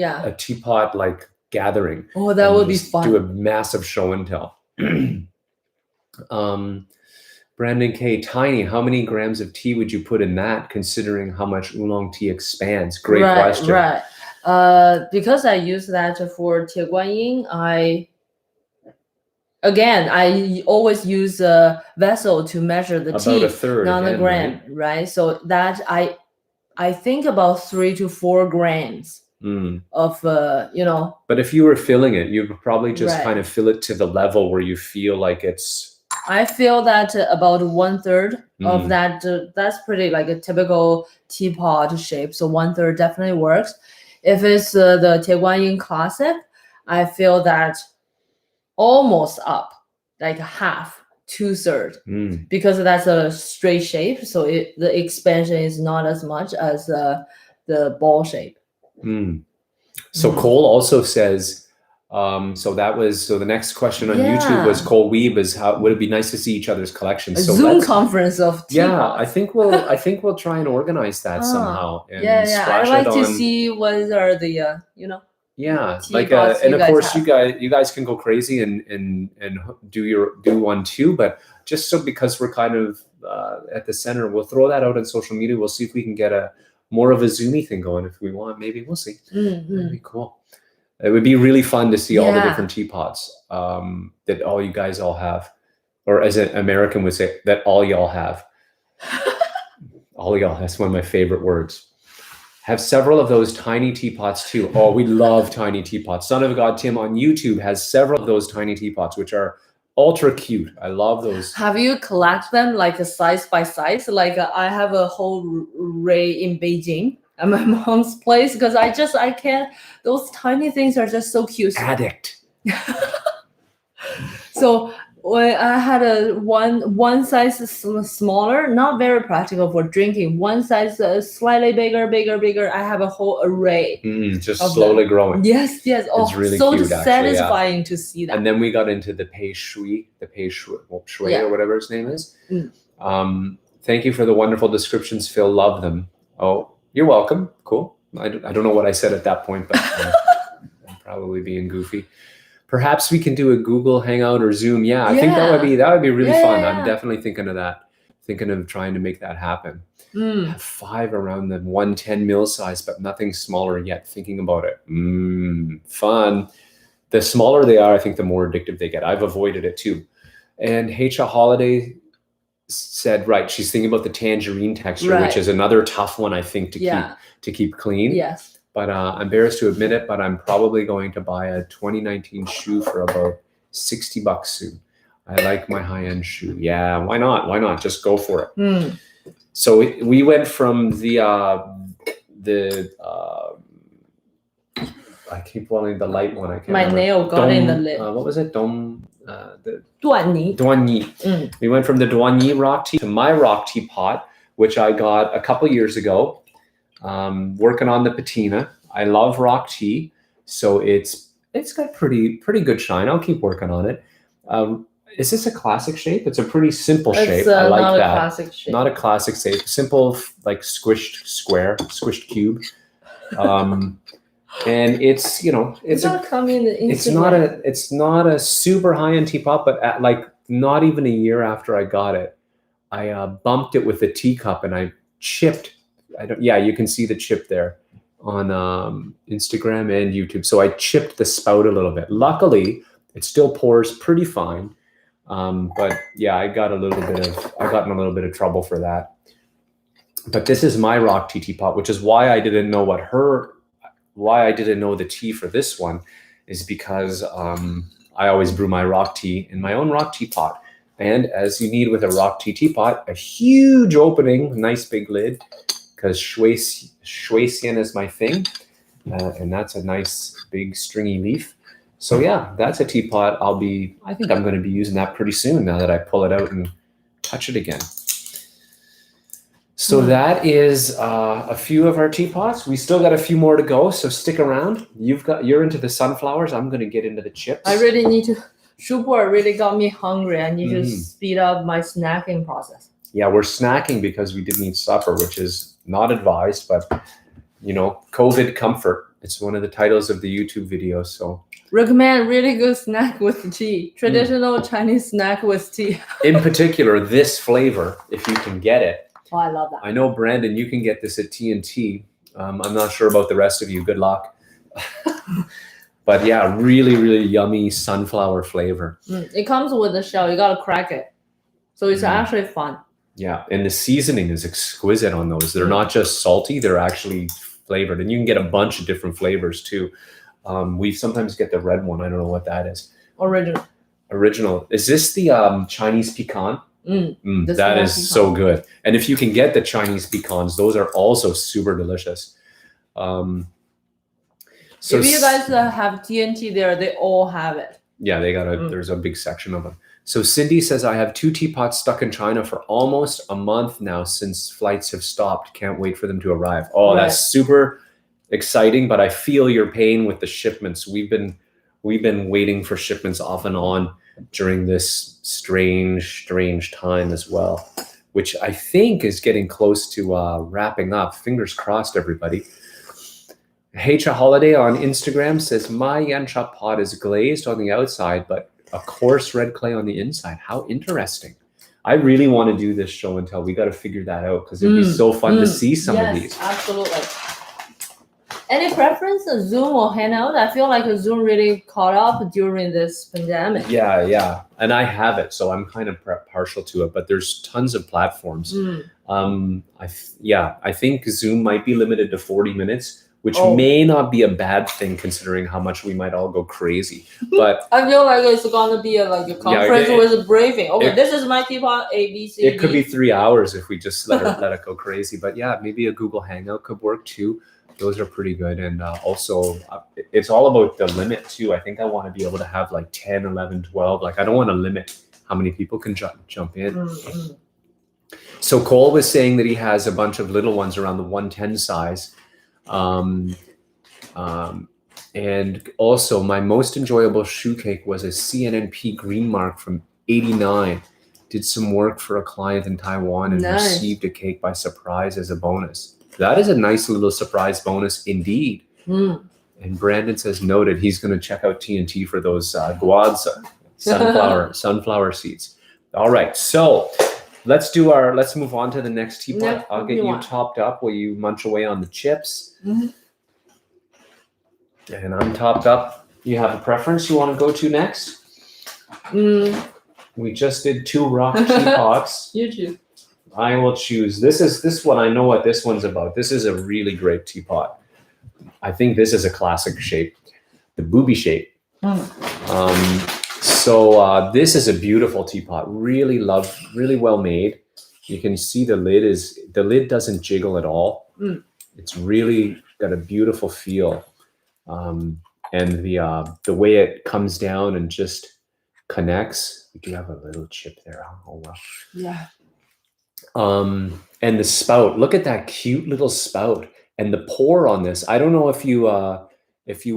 a teapot like gathering. Oh, that would be fun. Do a massive show and tell. Brandon K, tiny. How many grams of tea would you put in that, considering how much oolong tea expands? Great question. Right. Because I use that for 铁观音, I always use a vessel to measure the tea, about a third, not a gram, right? So that I think about 3 to 4 grams of But if you were filling it, you'd probably just kind of fill it to the level where you feel like it's. I feel that about 1/3 of that. That's pretty like a typical teapot shape. So 1/3 definitely works. If it's the 铁观音 Classic, I feel that almost up, like half, 2/3, because that's a straight shape. So the expansion is not as much as the ball shape. So Cole also says, so the next question on YouTube was Cole Weeb is how would it be nice to see each other's collections? So Zoom conference of teapots. I think we'll try and organize that somehow. And I like to see what are the and of course you guys can go crazy and do one too, but just so because we're kind of at the center, we'll throw that out on social media. We'll see if we can get more of a Zoomy thing going if we want. Maybe we'll see. That'd be cool. It would be really fun to see all the different teapots that all you guys all have, or as an American would say, that all y'all have. All y'all, that's one of my favorite words. Have several of those tiny teapots too. Oh, we love tiny teapots. Son of God Tim on YouTube has several of those tiny teapots, which are ultra cute. I love those. Have you collect them like a size by size? Like I have a whole array in Beijing at my mom's place because I can't. Those tiny things are just so cute. Addict. So when I had a one size smaller, not very practical for drinking. One size slightly bigger. I have a whole array. Just of slowly them. growing. Yes. Oh, It's really so cute, actually, satisfying to see that. And then we got into the pei shui or whatever its name is. Thank you for the wonderful descriptions, Phil. Love them. Oh, you're welcome. Cool. I don't know what I said at that point, but I'm probably being goofy. Perhaps we can do a Google Hangout or Zoom. Yeah, I think that would be really fun. Yeah. I'm definitely thinking of that. Thinking of trying to make that happen. Have 5 around the 110 mil size, but nothing smaller yet. Thinking about it. Fun. The smaller they are, I think the more addictive they get. I've avoided it too. And H.A. Holiday said, right, she's thinking about the tangerine texture, which is another tough one, I think, to keep clean. Yes. But I'm embarrassed to admit it, but I'm probably going to buy a 2019 shoe for about $60 soon. I like my high-end shoe. Yeah, why not? Why not? Just go for it. So we went from the I keep wanting the light one. I can't remember. Nail got in the lid. What was it? The 断泥. We went from the Duanyi rock tea to my rock teapot, which I got a couple years ago. Working on the patina. I love rock tea, so it's got pretty good shine. I'll keep working on it. Is this a classic shape? It's a pretty simple shape. I like not that. A classic shape. Not a classic shape. Simple, like squished square, squished cube. And it's it's not a super high-end teapot, but at like not even a year after I got it, I bumped it with a teacup and I chipped. You can see the chip there on Instagram and YouTube. So I chipped the spout a little bit. Luckily, it still pours pretty fine. But yeah, I got in a little bit of trouble for that. But this is my rock tea teapot, which is why I didn't know the tea for this one, is because I always brew my rock tea in my own rock teapot. And as you need with a rock tea teapot, a huge opening, nice big lid, because shui xian is my thing. And that's a nice big stringy leaf. So yeah, that's a teapot. I think I'm going to be using that pretty soon now that I pull it out and touch it again. So that is a few of our teapots. We still got a few more to go, so stick around. You're into the sunflowers. I'm going to get into the chips. I really need to. Pu'er really got me hungry. I need to speed up my snacking process. Yeah, we're snacking because we didn't eat supper, which is not advised, but COVID comfort. It's one of the titles of the YouTube video. So recommend really good snack with tea. Traditional Chinese snack with tea. In particular, this flavor, if you can get it. Oh, I love that. I know, Brandon, you can get this at T&T. I'm not sure about the rest of you. Good luck. But yeah, really, really yummy sunflower flavor. It comes with a shell. You got to crack it. So it's actually fun. Yeah, and the seasoning is exquisite on those. They're not just salty. They're actually flavored. And you can get a bunch of different flavors too. We sometimes get the red one. I don't know what that is. Original. Is this the Chinese pecan? That is so good. And if you can get the Chinese pecans, those are also super delicious. So if you guys have T&T there, they all have it. Yeah, they got there's a big section of them. So Cindy says, I have 2 teapots stuck in China for almost a month now since flights have stopped. Can't wait for them to arrive. Oh, right. That's super exciting, but I feel your pain with the shipments. We've been waiting for shipments off and on during this strange time as well, which I think is getting close to wrapping up. Fingers crossed, everybody. H.A. Holiday on Instagram says, my yancha pot is glazed on the outside, but a coarse red clay on the inside. How interesting. I really want to do this show and tell. We got to figure that out because it'd be so fun to see some of these. Absolutely. Any preference, Zoom or Hangout? I feel like Zoom really caught up during this pandemic. Yeah. And I have it, so I'm kind of partial to it, but there's tons of platforms. I think Zoom might be limited to 40 minutes, which may not be a bad thing considering how much we might all go crazy. But I feel like it's going to be a conference with a briefing. Okay, this is my teapot, A, B, C, It could be 3 hours if we just let it go crazy. But yeah, maybe a Google Hangout could work too. Those are pretty good. And also, it's all about the limit too. I think I want to be able to have like 10, 11, 12. Like I don't want to limit how many people can jump in. Mm-hmm. So Cole was saying that he has a bunch of little ones around the 110 size. And also my most enjoyable shoe cake was a CNNP green mark from 89. Did some work for a client in Taiwan and received a cake by surprise as a bonus. That is a nice little surprise bonus indeed. Mm. And Brandon says noted, he's going to check out TNT for those guadza, sunflower seeds. All right, so let's move on to the next teapot. Yep, I'll get you topped up while you munch away on the chips. Mm-hmm. And I'm topped up. You have a preference you want to go to next? We just did 2 rock teapots. You choose. I will choose. This one, I know what this one's about. This is a really great teapot. I think this is a classic shape, the booby shape. So this is a beautiful teapot. Really well made. You can see the lid doesn't jiggle at all. It's really got a beautiful feel. And the way it comes down and just connects. We do have a little chip there. Oh well. Yeah. And the spout. Look at that cute little spout and the pour on this. I don't know if you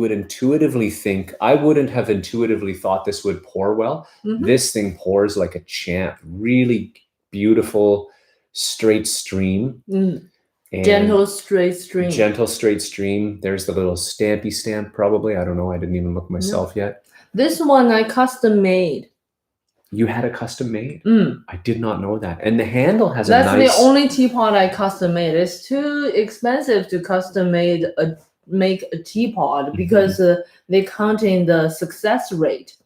would intuitively think. I wouldn't have intuitively thought this would pour well. This thing pours like a champ. Really beautiful, straight stream. Gentle straight stream. Gentle straight stream. There's the little stampy stamp probably. I don't know. I didn't even look myself yet. This one I custom made. You had a custom made? I did not know that. And the handle has That's the only teapot I custom made. It's too expensive to custom make a teapot because they count in the success rate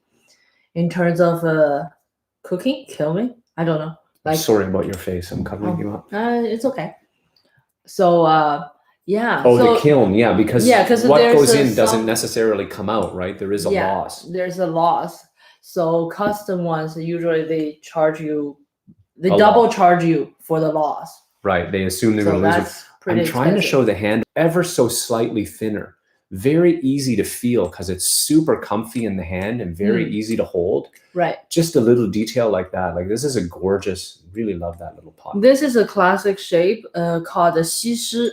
in terms of cooking. Kill me. I don't know. Like, sorry about your face. I'm covering you up. It's okay. So yeah. Oh, so, the kiln, yeah, because what goes in doesn't necessarily come out, right? There is a loss. There's a loss. So custom ones usually they charge you, they double charge you for the loss. Right. They assume they're going to lose it. I'm trying to show the hand ever so slightly thinner. Very easy to feel because it's super comfy in the hand and very easy to hold. Right. Just a little detail like that. Like this is a gorgeous, really love that little pot. This is a classic shape called the xishi,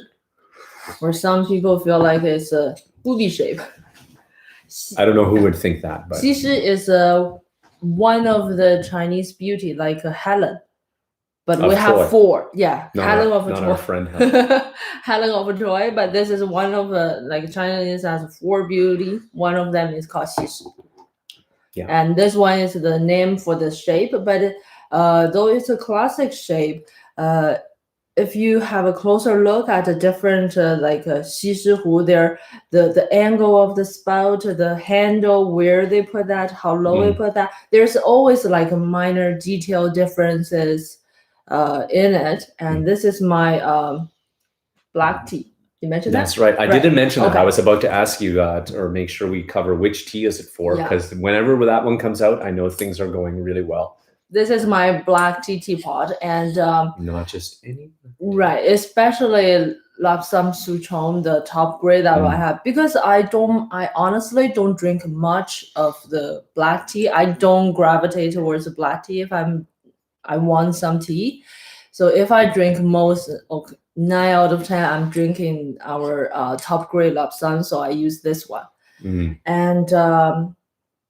where some people feel like it's a booby shape. I don't know who would think that, but xishi is one of the Chinese beauty, like a Helen. But we have 4. Yeah. Helen of Troy. Our friend Helen. Helen of Troy, but this is one of like Chinese has 4 beauty. One of them is called xishi. Yeah. And this one is the name for the shape, but though it's a classic shape, if you have a closer look at the different like xishi hu, there the angle of the spout, the handle, where they put that, how low they put that, there's always like minor detail differences in it. And this is my black tea. You mentioned that? That's right. I didn't mention that. I was about to ask you or make sure we cover which tea is it for, because whenever that one comes out, I know things are going really well. This is my black tea teapot, and not just any. Right, especially Lapsam Suchong, the top grade that I have, because I honestly don't drink much of the black tea. I don't gravitate towards the black tea if I want some tea. So if I drink 9 out of 10, I'm drinking our top grade Lapsam, so I use this one. And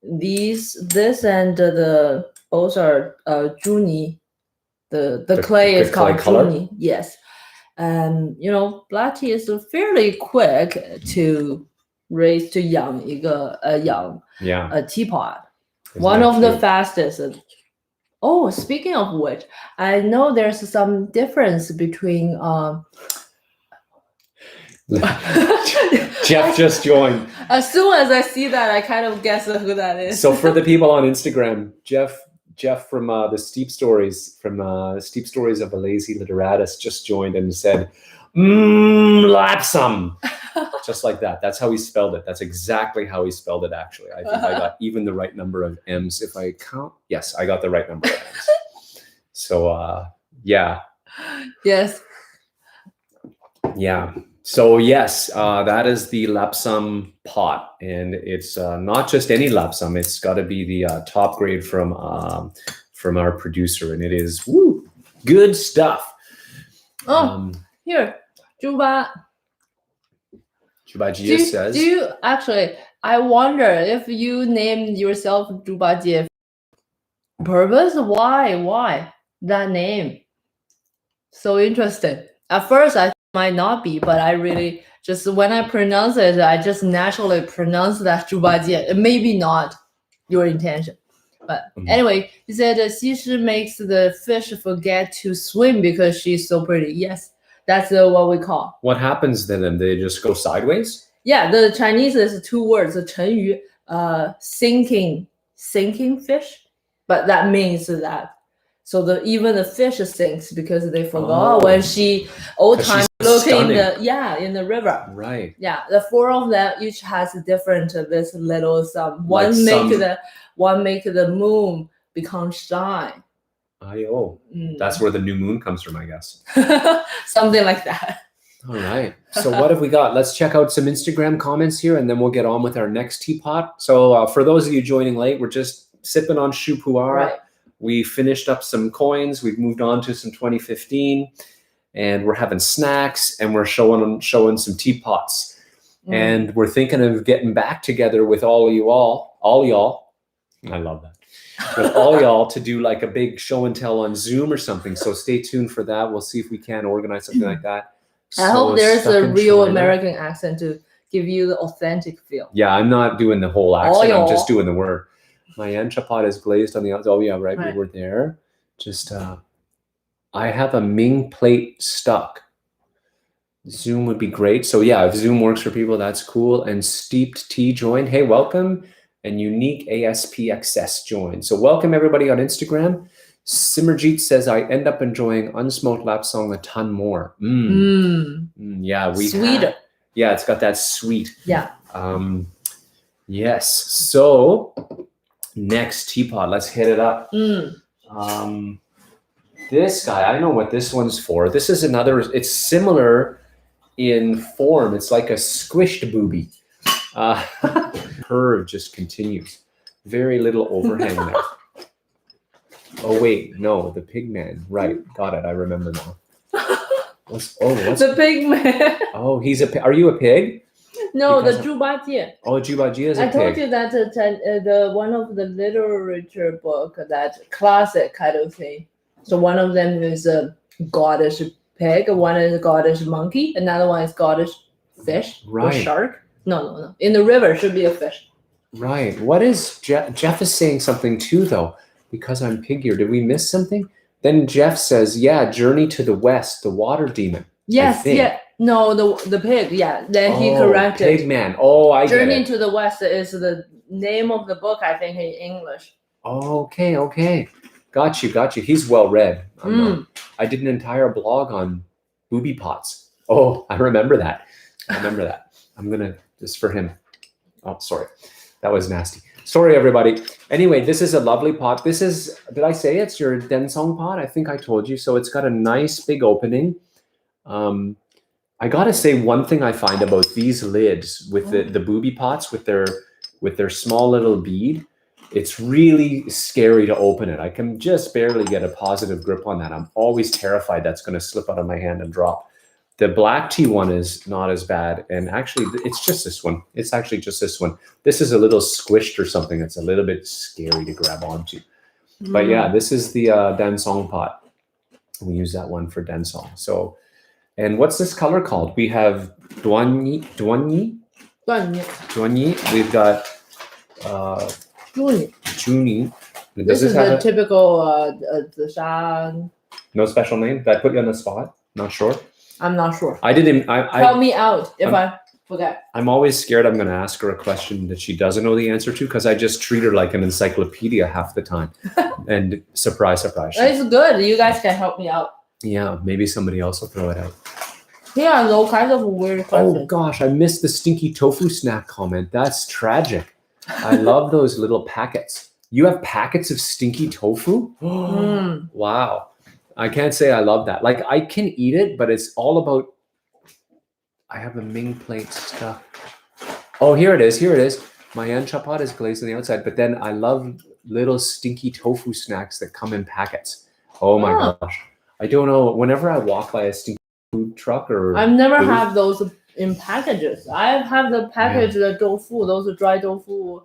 this and the both are Juni. The clay is called Juni. Yes. And black tea is fairly quick to raise to young a teapot. One of the fastest. Oh, speaking of which, I know there's some difference between Jeff just joined. As soon as I see that, I kind of guess who that is. So for the people on Instagram, Jeff from the Steep Stories of a Lazy Literatus just joined and said, Lapsam. Just like that. That's how he spelled it. That's exactly how he spelled it, actually. I think I got even the right number of M's if I count. Yes, I got the right number of M's. So, yeah. Yes. Yeah. So, yes, that is the Lapsam pot. And it's not just any Lapsam. It's got to be the top grade from from our producer, and it is good stuff. Oh, here, Juba. Jubajia says. Do you actually? I wonder if you named yourself Jubajie purpose. Why that name? So interesting. At first, I might not be, but I really just when I pronounce it, I just naturally pronounce that Jubajie. Maybe not your intention. But anyway, he said Xi makes the fish forget to swim because she's so pretty. Yes, that's what we call. What happens then? They just go sideways? Yeah, the Chinese is 2 words, 成语, sinking fish, but that means that. So even the fish sinks because they forgot when she old time looking in the river. Right. Yeah, the 4 of them each has different this little one make the moon become shine. That's where the new moon comes from, I guess. Something like that. All right. So what have we got? Let's check out some Instagram comments here, and then we'll get on with our next teapot. So for those of you joining late, we're just sipping on Shu Pu'er. Right. We finished up some coins. We've moved on to some 2015, and we're having snacks, and we're showing some teapots. And we're thinking of getting back together with all y'all. I love that. With all y'all to do like a big show and tell on Zoom or something. So stay tuned for that. We'll see if we can organize something like that. I hope there's a real American accent to give you the authentic feel. Yeah, I'm not doing the whole accent. I'm just doing the word. My Teapot is glazed on the outside. Oh yeah, right. We were there. Just I have a Ming plate stuck. Zoom would be great. So yeah, if Zoom works for people, that's cool. And Steeped Tea joined. Hey, welcome. And Unique ASPXS joined. So welcome everybody on Instagram. Simmerjeet says, I end up enjoying unsmoked lapsang a ton more. Yeah, sweeter. Yeah, it's got that sweet. Yeah. Yes. So next teapot, let's hit it up. This guy, I know what this one's for. This is another, it's similar in form. It's like a squished booby. Curve just continues. Very little overhang there. Oh wait, no, the pig man. Right, got it. I remember now. What's the pig man? Oh, he's a. Are you a pig? No, the Jubajie. Oh, Jubajie is a pig. I told you that the one of the literature book, that classic kind of thing. So one of them is a goddess pig, one is a goddess monkey, another one is goddess fish or shark. No. In the river should be a fish. Right. What is Jeff is saying something too though? Because I'm pig here. Did we miss something? Then Jeff says, yeah, Journey to the West, the water demon. Yes, yeah. No, the pig, yeah. Then he corrected. Pig man. Oh, I get it. Journey to the West is the name of the book, I think, in English. Okay. Got you. He's well read. I did an entire blog on booby pots. Oh, I remember that. I'm going to, just for him. Oh, sorry. That was nasty. Sorry, everybody. Anyway, this is a lovely pot. This is, did I say it's your Densong pot? I think I told you. So it's got a nice big opening. I got to say one thing I find about these lids with the booby pots with their small little bead, it's really scary to open it. I can just barely get a positive grip on that. I'm always terrified that's going to slip out of my hand and drop. The black tea one is not as bad. And actually, it's just this one. It's actually just this one. This is a little squished or something. It's a little bit scary to grab onto. But yeah, this is the Dansong pot. We use that one for Dansong. So, and what's this color called? We have Duanyi. We've got Juni. This is the typical the shan. No special name? Did I put you on the spot? Not sure. I'm not sure. I didn't. Help me out if I forget. I'm always scared I'm going to ask her a question that she doesn't know the answer to because I just treat her like an encyclopedia half the time. And surprise. It's good. You guys can help me out. Yeah, maybe somebody else will throw it out. Yeah, all kinds of weird questions. Oh gosh, I missed the stinky tofu snack comment. That's tragic. I love those little packets. You have packets of stinky tofu? Wow. I can't say I love that. Like I can eat it, but it's all about, I have a Ming plate stuff. Oh, here it is. My Teapot is glazed on the outside, but then I love little stinky tofu snacks that come in packets. Oh my gosh. I don't know. Whenever I walk by a stinky food truck or I've never booth, had those in packages. I have the package, the tofu, those dry tofu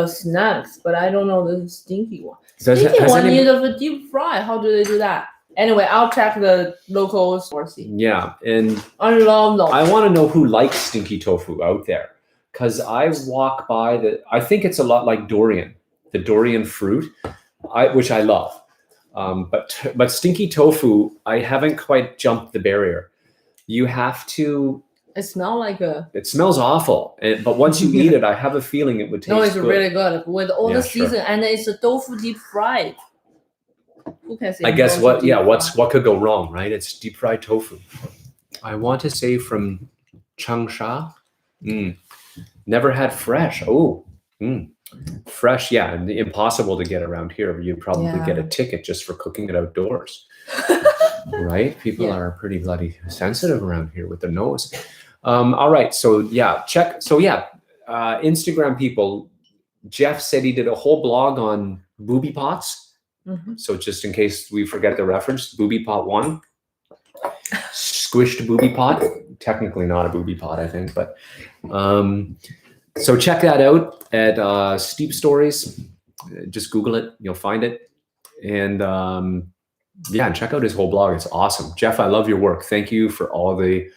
snacks, but I don't know the stinky one. Stinky one needs a deep fry. How do they do that? Anyway, I'll check the local store. Yeah, and I love them. I want to know who likes stinky tofu out there, because I walk by I think it's a lot like durian, the durian fruit, which I love. But stinky tofu, I haven't quite jumped the barrier. You have to. It smells like a. It smells awful, but once you eat it, I have a feeling it would taste. No, it's good. really good with all the season, and it's a tofu deep fried. Who can say? I guess what? Yeah, what could go wrong, right? It's deep fried tofu. I want to say from Changsha. Never had fresh. Oh, fresh. Yeah, impossible to get around here. You'd probably get a ticket just for cooking it outdoors. Right? People are pretty bloody sensitive around here with their nose. All right. So yeah, check. So yeah, Instagram people. Jeff said he did a whole blog on booby pots. So just in case we forget the reference, booby pot 1, squished booby pot. Technically not a booby pot, I think, but so check that out at Steep Stories. Just Google it, you'll find it, and yeah, and check out his whole blog. It's awesome. Jeff, I love your work. Thank you for all the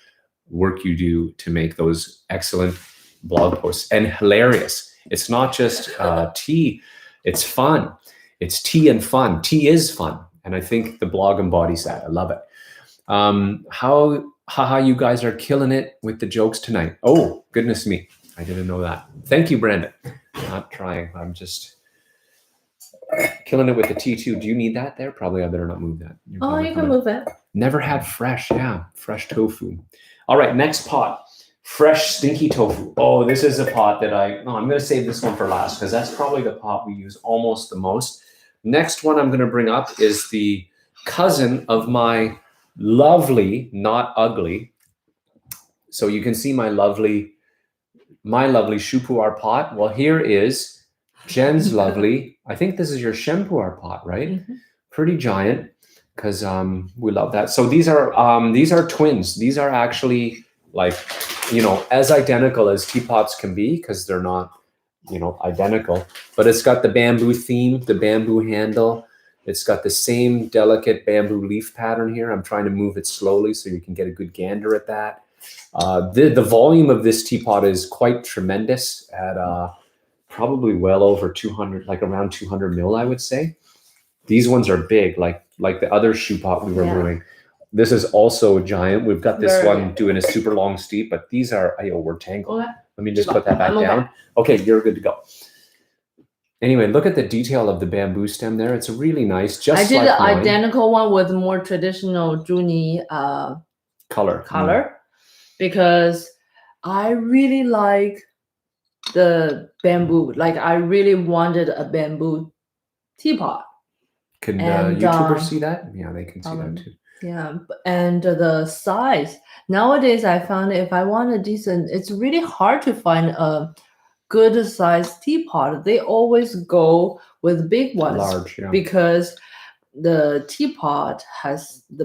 work you do to make those excellent blog posts and hilarious. It's not just tea, it's fun. It's tea and fun. Tea is fun. And I think the blog embodies that. I love it. Haha, you guys are killing it with the jokes tonight. Oh, goodness me. I didn't know that. Thank you, Brandon. I'm not trying. I'm just killing it with the tea too. Do you need that there? Probably I better not move that. You can move it. Never had fresh. Yeah, fresh tofu. All right, next pot. Fresh stinky tofu. Oh, this is a pot that I'm going to save this one for last because that's probably the pot we use almost the most. Next one I'm going to bring up is the cousin of my lovely, not ugly. So you can see my lovely Shu Pu'er pot. Well, here is Jen's lovely. I think this is your Shen Pu'er pot, right? Pretty giant because we love that. So these are twins. These are actually like, as identical as teapots can be because they're not, identical, but it's got the bamboo theme, the bamboo handle. It's got the same delicate bamboo leaf pattern here. I'm trying to move it slowly so you can get a good gander at that. The volume of this teapot is quite tremendous at probably well over 200, like around 200 mil, I would say. These ones are big, like the other shoe pot we were brewing. This is also giant. We've got this one doing a super long steep, but these are, we're tangled. Okay. Let me just put that back down. Okay, you're good to go. Anyway, look at the detail of the bamboo stem there. It's really nice. I did an identical one with more traditional Zhuni color because I really like the bamboo. Like I really wanted a bamboo teapot. Can YouTubers see that? Yeah, they can see that too. Yeah, and the size. Nowadays, I found if I want a decent, it's really hard to find a good size teapot. They always go with big ones. Large, yeah. Because the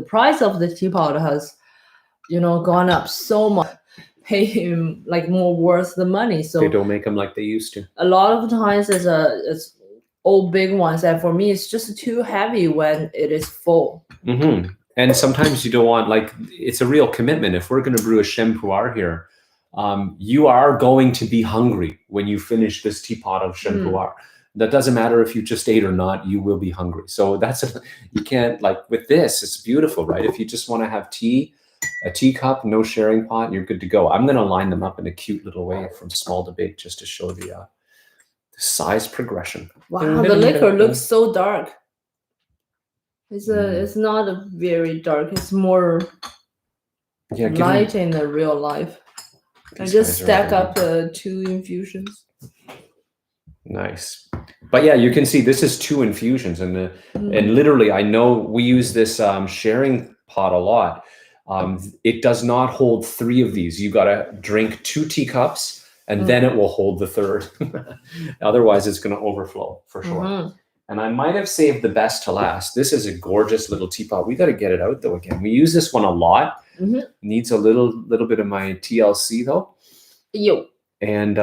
price of the teapot has, gone up so much. Pay him like more worth the money. So they don't make them like they used to. A lot of times it's all big ones, and for me, it's just too heavy when it is full. And sometimes you don't want, it's a real commitment. If we're going to brew a Shen Pu'er here, you are going to be hungry when you finish this teapot of Shen Pu'er. That doesn't matter if you just ate or not, you will be hungry. So you can't, with this, it's beautiful, right? If you just want to have tea, a teacup, no sharing pot, you're good to go. I'm going to line them up in a cute little way from small to big just to show the size progression. Wow, the liquor looks so dark. It's not a very dark. It's more light in the real life. I just stack up the 2 infusions. Nice. But yeah, you can see this is 2 infusions, and literally, I know we use this sharing pot a lot. It does not hold 3 of these. You got to drink 2 teacups and then it will hold the third. Otherwise, it's going to overflow for sure. Mhm. And I might have saved the best to last. This is a gorgeous little teapot. We got to get it out though again. We use this one a lot. Needs a little bit of my TLC though. Yo. And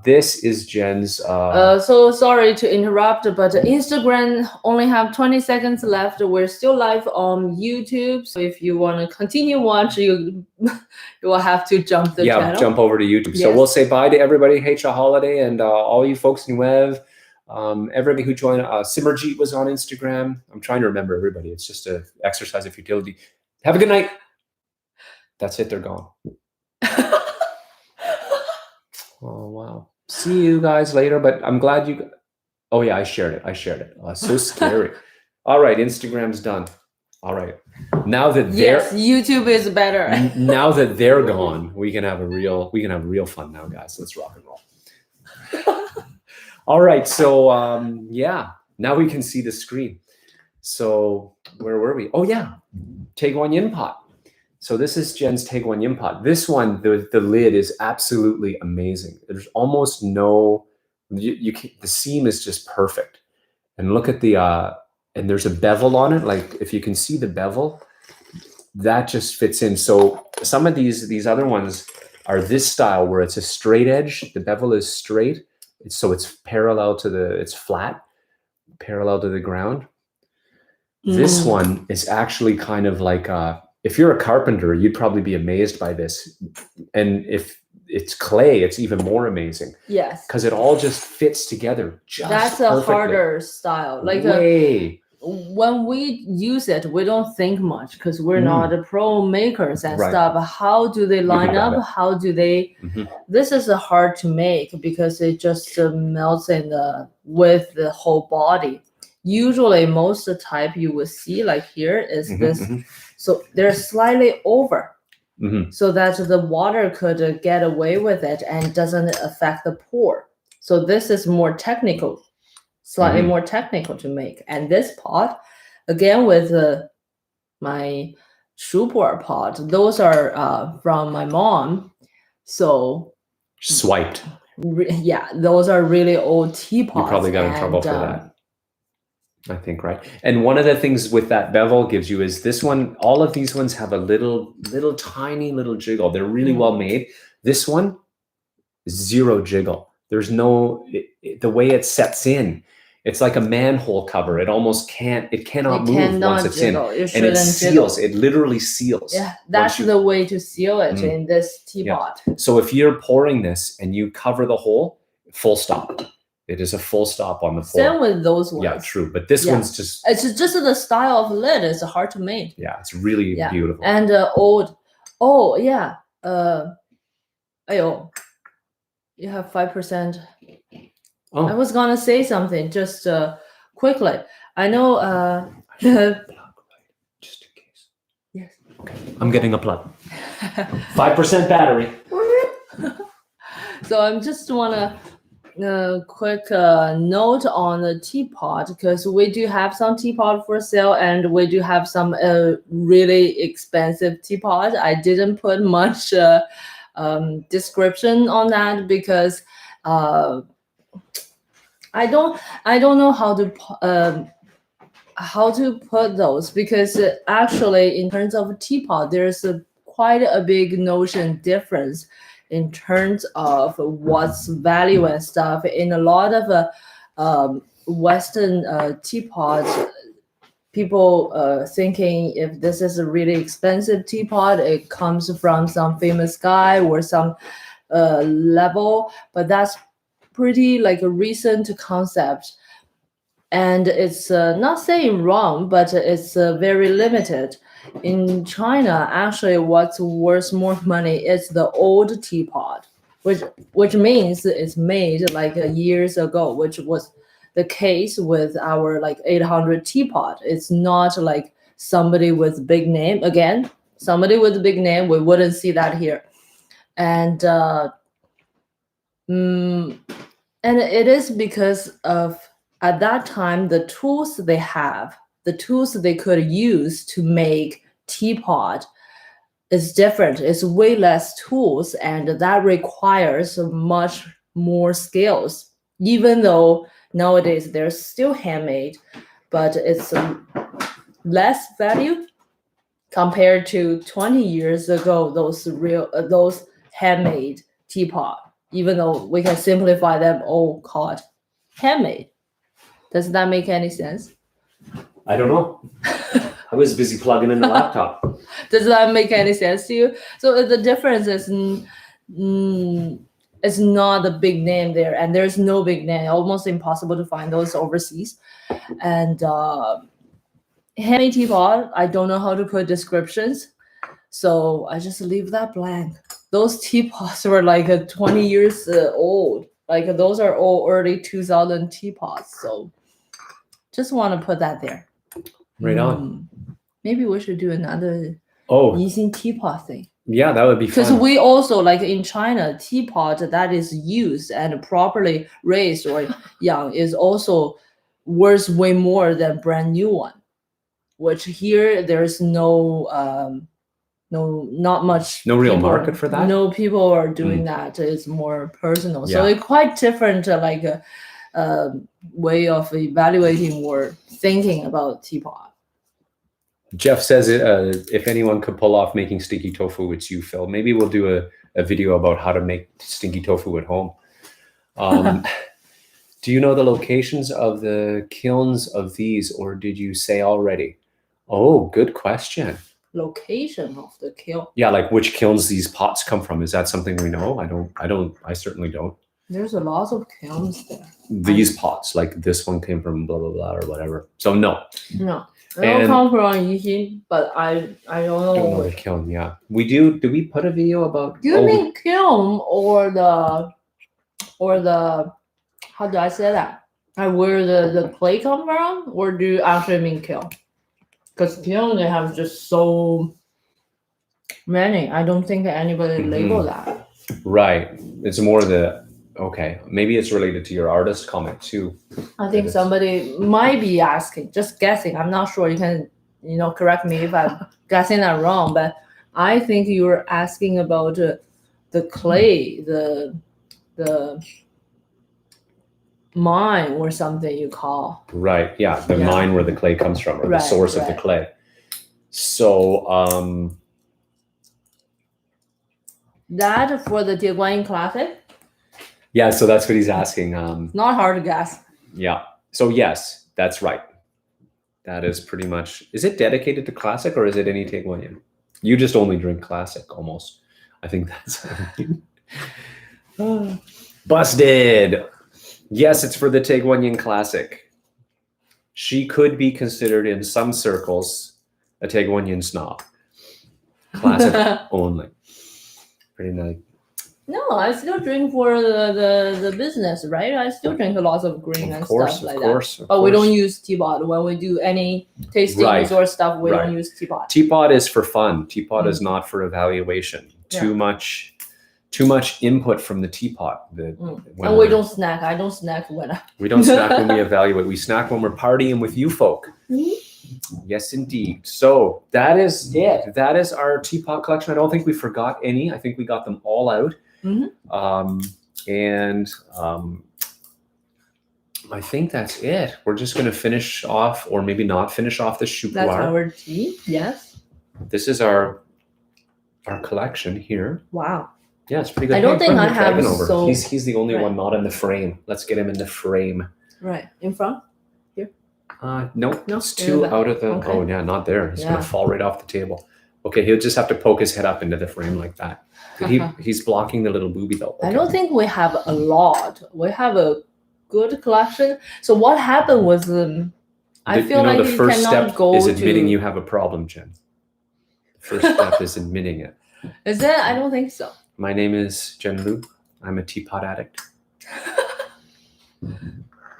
this is Jen's. So sorry to interrupt, but Instagram only have 20 seconds left. We're still live on YouTube, so if you want to continue watch, you will have to jump the channel. Jump over to YouTube. Yes. So we'll say bye to everybody. Hacha Holiday and all you folks in Web. Everybody who joined. Simmerjeet was on Instagram. I'm trying to remember everybody. It's just an exercise of futility. Have a good night. That's it. They're gone. Oh, wow. See you guys later, but I'm glad you... Oh, yeah, I shared it. Oh, so scary. All right, Instagram's done. All right. Now that they're... Yes, YouTube is better. Now that they're gone, we can have real fun now, guys. Let's rock and roll. All right, so, yeah. Now we can see the screen. So where were we? Oh, yeah. Taeguan Yin pot. So this is Jen's Taeguan Yin pot. This one, the lid is absolutely amazing. There's almost no, the seam is just perfect. And look at the, and there's a bevel on it. Like if you can see the bevel, that just fits in. So some of these other ones are this style where it's a straight edge. The bevel is straight. So it's parallel to it's flat, parallel to the ground. This one is actually kind of like if you're a carpenter, you'd probably be amazed by this. And if it's clay, it's even more amazing. Yes. Because it all just fits together. That's a harder style. Like when we use it, we don't think much because we're not pro makers and stuff. How do they line up? How do they? This is hard to make because it just melts in with the whole body. Usually, most of the type you will see like here is this. So they're slightly over so that the water could get away with it and doesn't affect the pour. So this is more technical, slightly more technical to make. And this pot, again, with my shoe pour pot, those are from my mom. So swiped. Yeah, those are really old teapots. You probably got in trouble for that. I think, right? And one of the things with that bevel gives you is this one, all of these ones have a little tiny jiggle. They're really well made. This one, zero jiggle. There's no, the way it sets in, it's like a manhole cover. It almost cannot move once it's in. And it seals, it literally seals. Yeah, that's the way to seal it in this teapot. Yeah. So if you're pouring this and you cover the hole, full stop. It is a full stop on the pour. Same with those ones. Yeah, true. But this one's just... It's just the style of lid is hard to make. Yeah, it's really beautiful. And old... Oh, yeah. Ayo. You have 5%. Oh. I was going to say something just quickly. I know... just in case. Yes. Okay. I'm getting a plug. 5% battery. So I just want to... quick note on the teapot because we do have some teapot for sale and we do have some really expensive teapot. I didn't put much description on that because I don't know how to put those because actually in terms of teapot there's quite a big notion difference in terms of what's value and stuff. In a lot of Western teapots, people thinking if this is a really expensive teapot, it comes from some famous guy or some level, but that's pretty like a recent concept. And it's not saying wrong, but it's very limited. In China, actually, what's worth more money is the old teapot, which means it's made like years ago, which was the case with our like 800 teapot. It's not like somebody with big name. Again, somebody with a big name, we wouldn't see that here. And it is because of at that time the tools they could use to make teapot is different. It's way less tools, and that requires much more skills. Even though nowadays they're still handmade, but it's less value compared to 20 years ago. Those handmade teapot. Even though we can simplify them all called handmade. Does that make any sense? I don't know. I was busy plugging in the laptop. Does that make any sense to you? So the difference is it's not a big name there, and there's no big name. Almost impossible to find those overseas. And handmade teapot, I don't know how to put descriptions, so I just leave that blank. Those teapots were like 20 years old. Like those are all early 2000 teapots. So just want to put that there. Right on. Maybe we should do another Yixing Teapot thing. Yeah, that would be fun. Because we also, like in China, teapot that is used and properly raised or young is also worth way more than brand new one. Which here there's not much. No real market for that. No people are doing that. It's more personal. So it's quite different, way of evaluating or thinking about teapot. Jeff says if anyone could pull off making stinky tofu, it's you, Phil. Maybe we'll do a video about how to make stinky tofu at home. Do you know the locations of the kilns of these, or did you say already? Oh, good question. Location of the kiln. Yeah, like which kilns these pots come from. Is that something we know? I certainly don't. There's a lot of kilns there. These pots, like this one came from blah, blah, blah, or whatever. So no. No. They don't come from Yixing, but I don't know. I don't know the kiln, yeah. We do we put a video about... Do you mean kiln or the, how do I say that? Where the clay come from? Or do you actually mean kiln? Because kiln, they have just so many. I don't think anybody label that. Right. It's more okay. Maybe it's related to your artist comment too. I think somebody might be asking, just guessing. I'm not sure. You can, correct me if I'm guessing that wrong. But I think you were asking about the clay, the mine or something you call. Right. Yeah. The mine where the clay comes from, or the source of the clay. So that for the Tieguanyin Classic? Yeah, so that's what he's asking. Not hard to guess. Yeah. So yes, that's right. That is pretty much. Is it dedicated to classic, or is it any Tieguanyin? You just only drink classic, almost. I think that's. Busted. Yes, it's for the Tieguanyin Classic. She could be considered in some circles a Tieguanyin snob. Classic only. Pretty nice. No, I still drink for the business, right? I still drink lots of green and stuff like that. But we don't use teapot. When we do any tastings or stuff, we don't use teapot. Teapot is for fun. Teapot is not for evaluation. Too much input from the teapot. And we don't snack. I don't snack when we don't snack when we evaluate. We snack when we're partying with you folk. Yes, indeed. So that is it. That is our teapot collection. I don't think we forgot any. I think we got them all out. I think that's it. We're just going to finish off, or maybe not finish off the Pu'er. That's our tea. Yes. This is our collection here. Wow. Yeah, it's pretty good. I don't think I have so. He's the only one not in the frame. Let's get him in the frame. Right in front. Here. No, it's too out of the. Okay. Oh yeah, not there. It's gonna fall right off the table. Okay, he'll just have to poke his head up into the frame like that. He's blocking the little booby though. Okay. I don't think we have a lot. We have a good collection. So what happened was, I feel like the first step is admitting you have a problem, Jen. The first step is admitting it. Is it? I don't think so. My name is Jen Lu. I'm a teapot addict.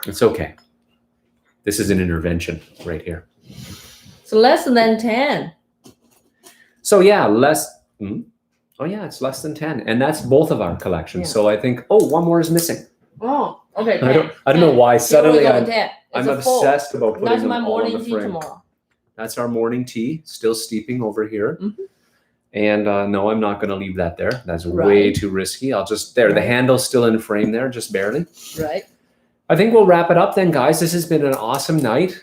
It's okay. This is an intervention right here. So less than 10. So yeah, Oh yeah, it's less than 10, and that's both of our collections. So I think one more is missing. Oh, okay. I don't know why suddenly I'm obsessed full. about putting them all on the frame. Tomorrow. That's our morning tea, still steeping over here. And no, I'm not going to leave that there. That's way Right. too risky. I'll just, there, the Right. handle's still in frame there, just barely. Right. I think we'll wrap it up then, guys. This has been an awesome night.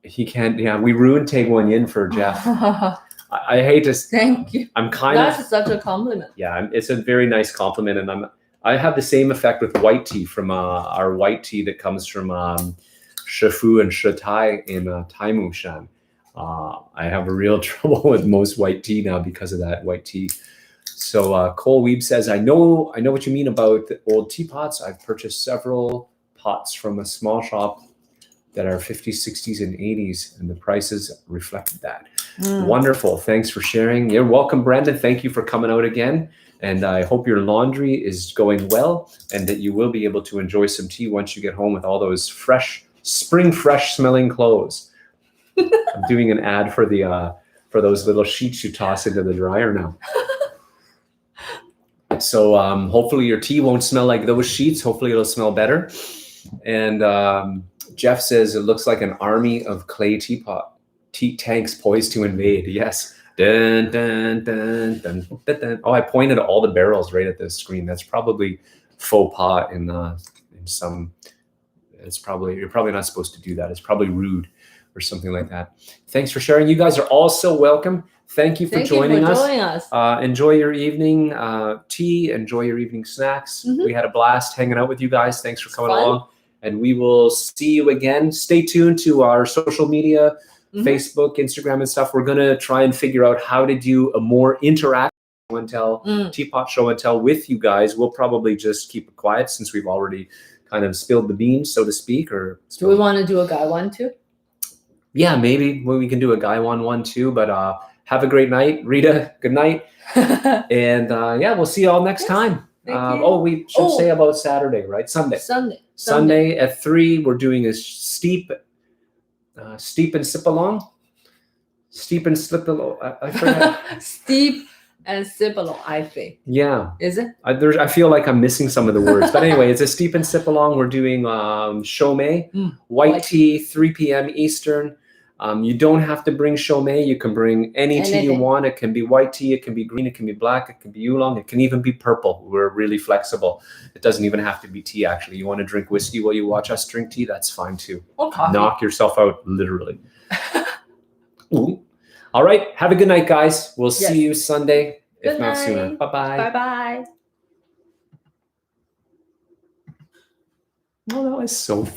He can't, yeah, we ruined Tay Wan Yin for Jeff. I hate to, Thank you. I'm kind of, That's such a compliment. yeah, it's a very nice compliment. And I have the same effect with white tea from our white tea that comes from Shifu and Shitai in Taimushan. I have a real trouble with most white tea now because of that white tea. So Cole Weeb says, I know what you mean about the old teapots. I've purchased several pots from a small shop that are 50s, 60s, and 80s, and the prices reflected that. Wonderful. Thanks for sharing. You're welcome, Brandon. Thank you for coming out again. And I hope your laundry is going well and that you will be able to enjoy some tea once you get home with all those fresh, spring fresh smelling clothes. I'm doing an ad for the for those little sheets you toss into the dryer now. So hopefully your tea won't smell like those sheets. Hopefully it'll smell better. And Jeff says it looks like an army of clay tanks poised to invade. Yes. Dun, dun, dun, dun, dun, dun. Oh, I pointed all the barrels right at the screen. That's probably faux pas in some. It's probably, you're probably not supposed to do that. It's probably rude or something like that. Thanks for sharing. You guys are all so welcome. Thank you for joining us. Enjoy your evening tea. Enjoy your evening snacks. We had a blast hanging out with you guys. Thanks for coming along. And we will see you again. Stay tuned to our social media, Facebook, Instagram, and stuff. We're going to try and figure out how to do a more interactive show and tell, teapot show and tell with you guys. We'll probably just keep it quiet since we've already kind of spilled the beans, so to speak. Or do we want to do a guy one too? Yeah, maybe we can do a guy one too. But have a great night, Rita. Good night. And yeah, we'll see you all next time. Oh, we should say about Saturday, right? Sunday at 3, we're doing a steep and sip along. Steep and slip along. I forgot. Steep and sip along, I think. Yeah. Is it? I feel like I'm missing some of the words. But anyway, it's a steep and sip along. We're doing Shomei, white tea, 3 p.m. Eastern. You don't have to bring Shomei. You can bring any tea you want. It can be white tea. It can be green. It can be black. It can be oolong. It can even be purple. We're really flexible. It doesn't even have to be tea, actually. You want to drink whiskey while you watch us drink tea? That's fine, too. Or coffee. Knock yourself out, literally. All right. Have a good night, guys. We'll see you Sunday, if not sooner. Bye-bye. Bye-bye. Oh, that was so fun.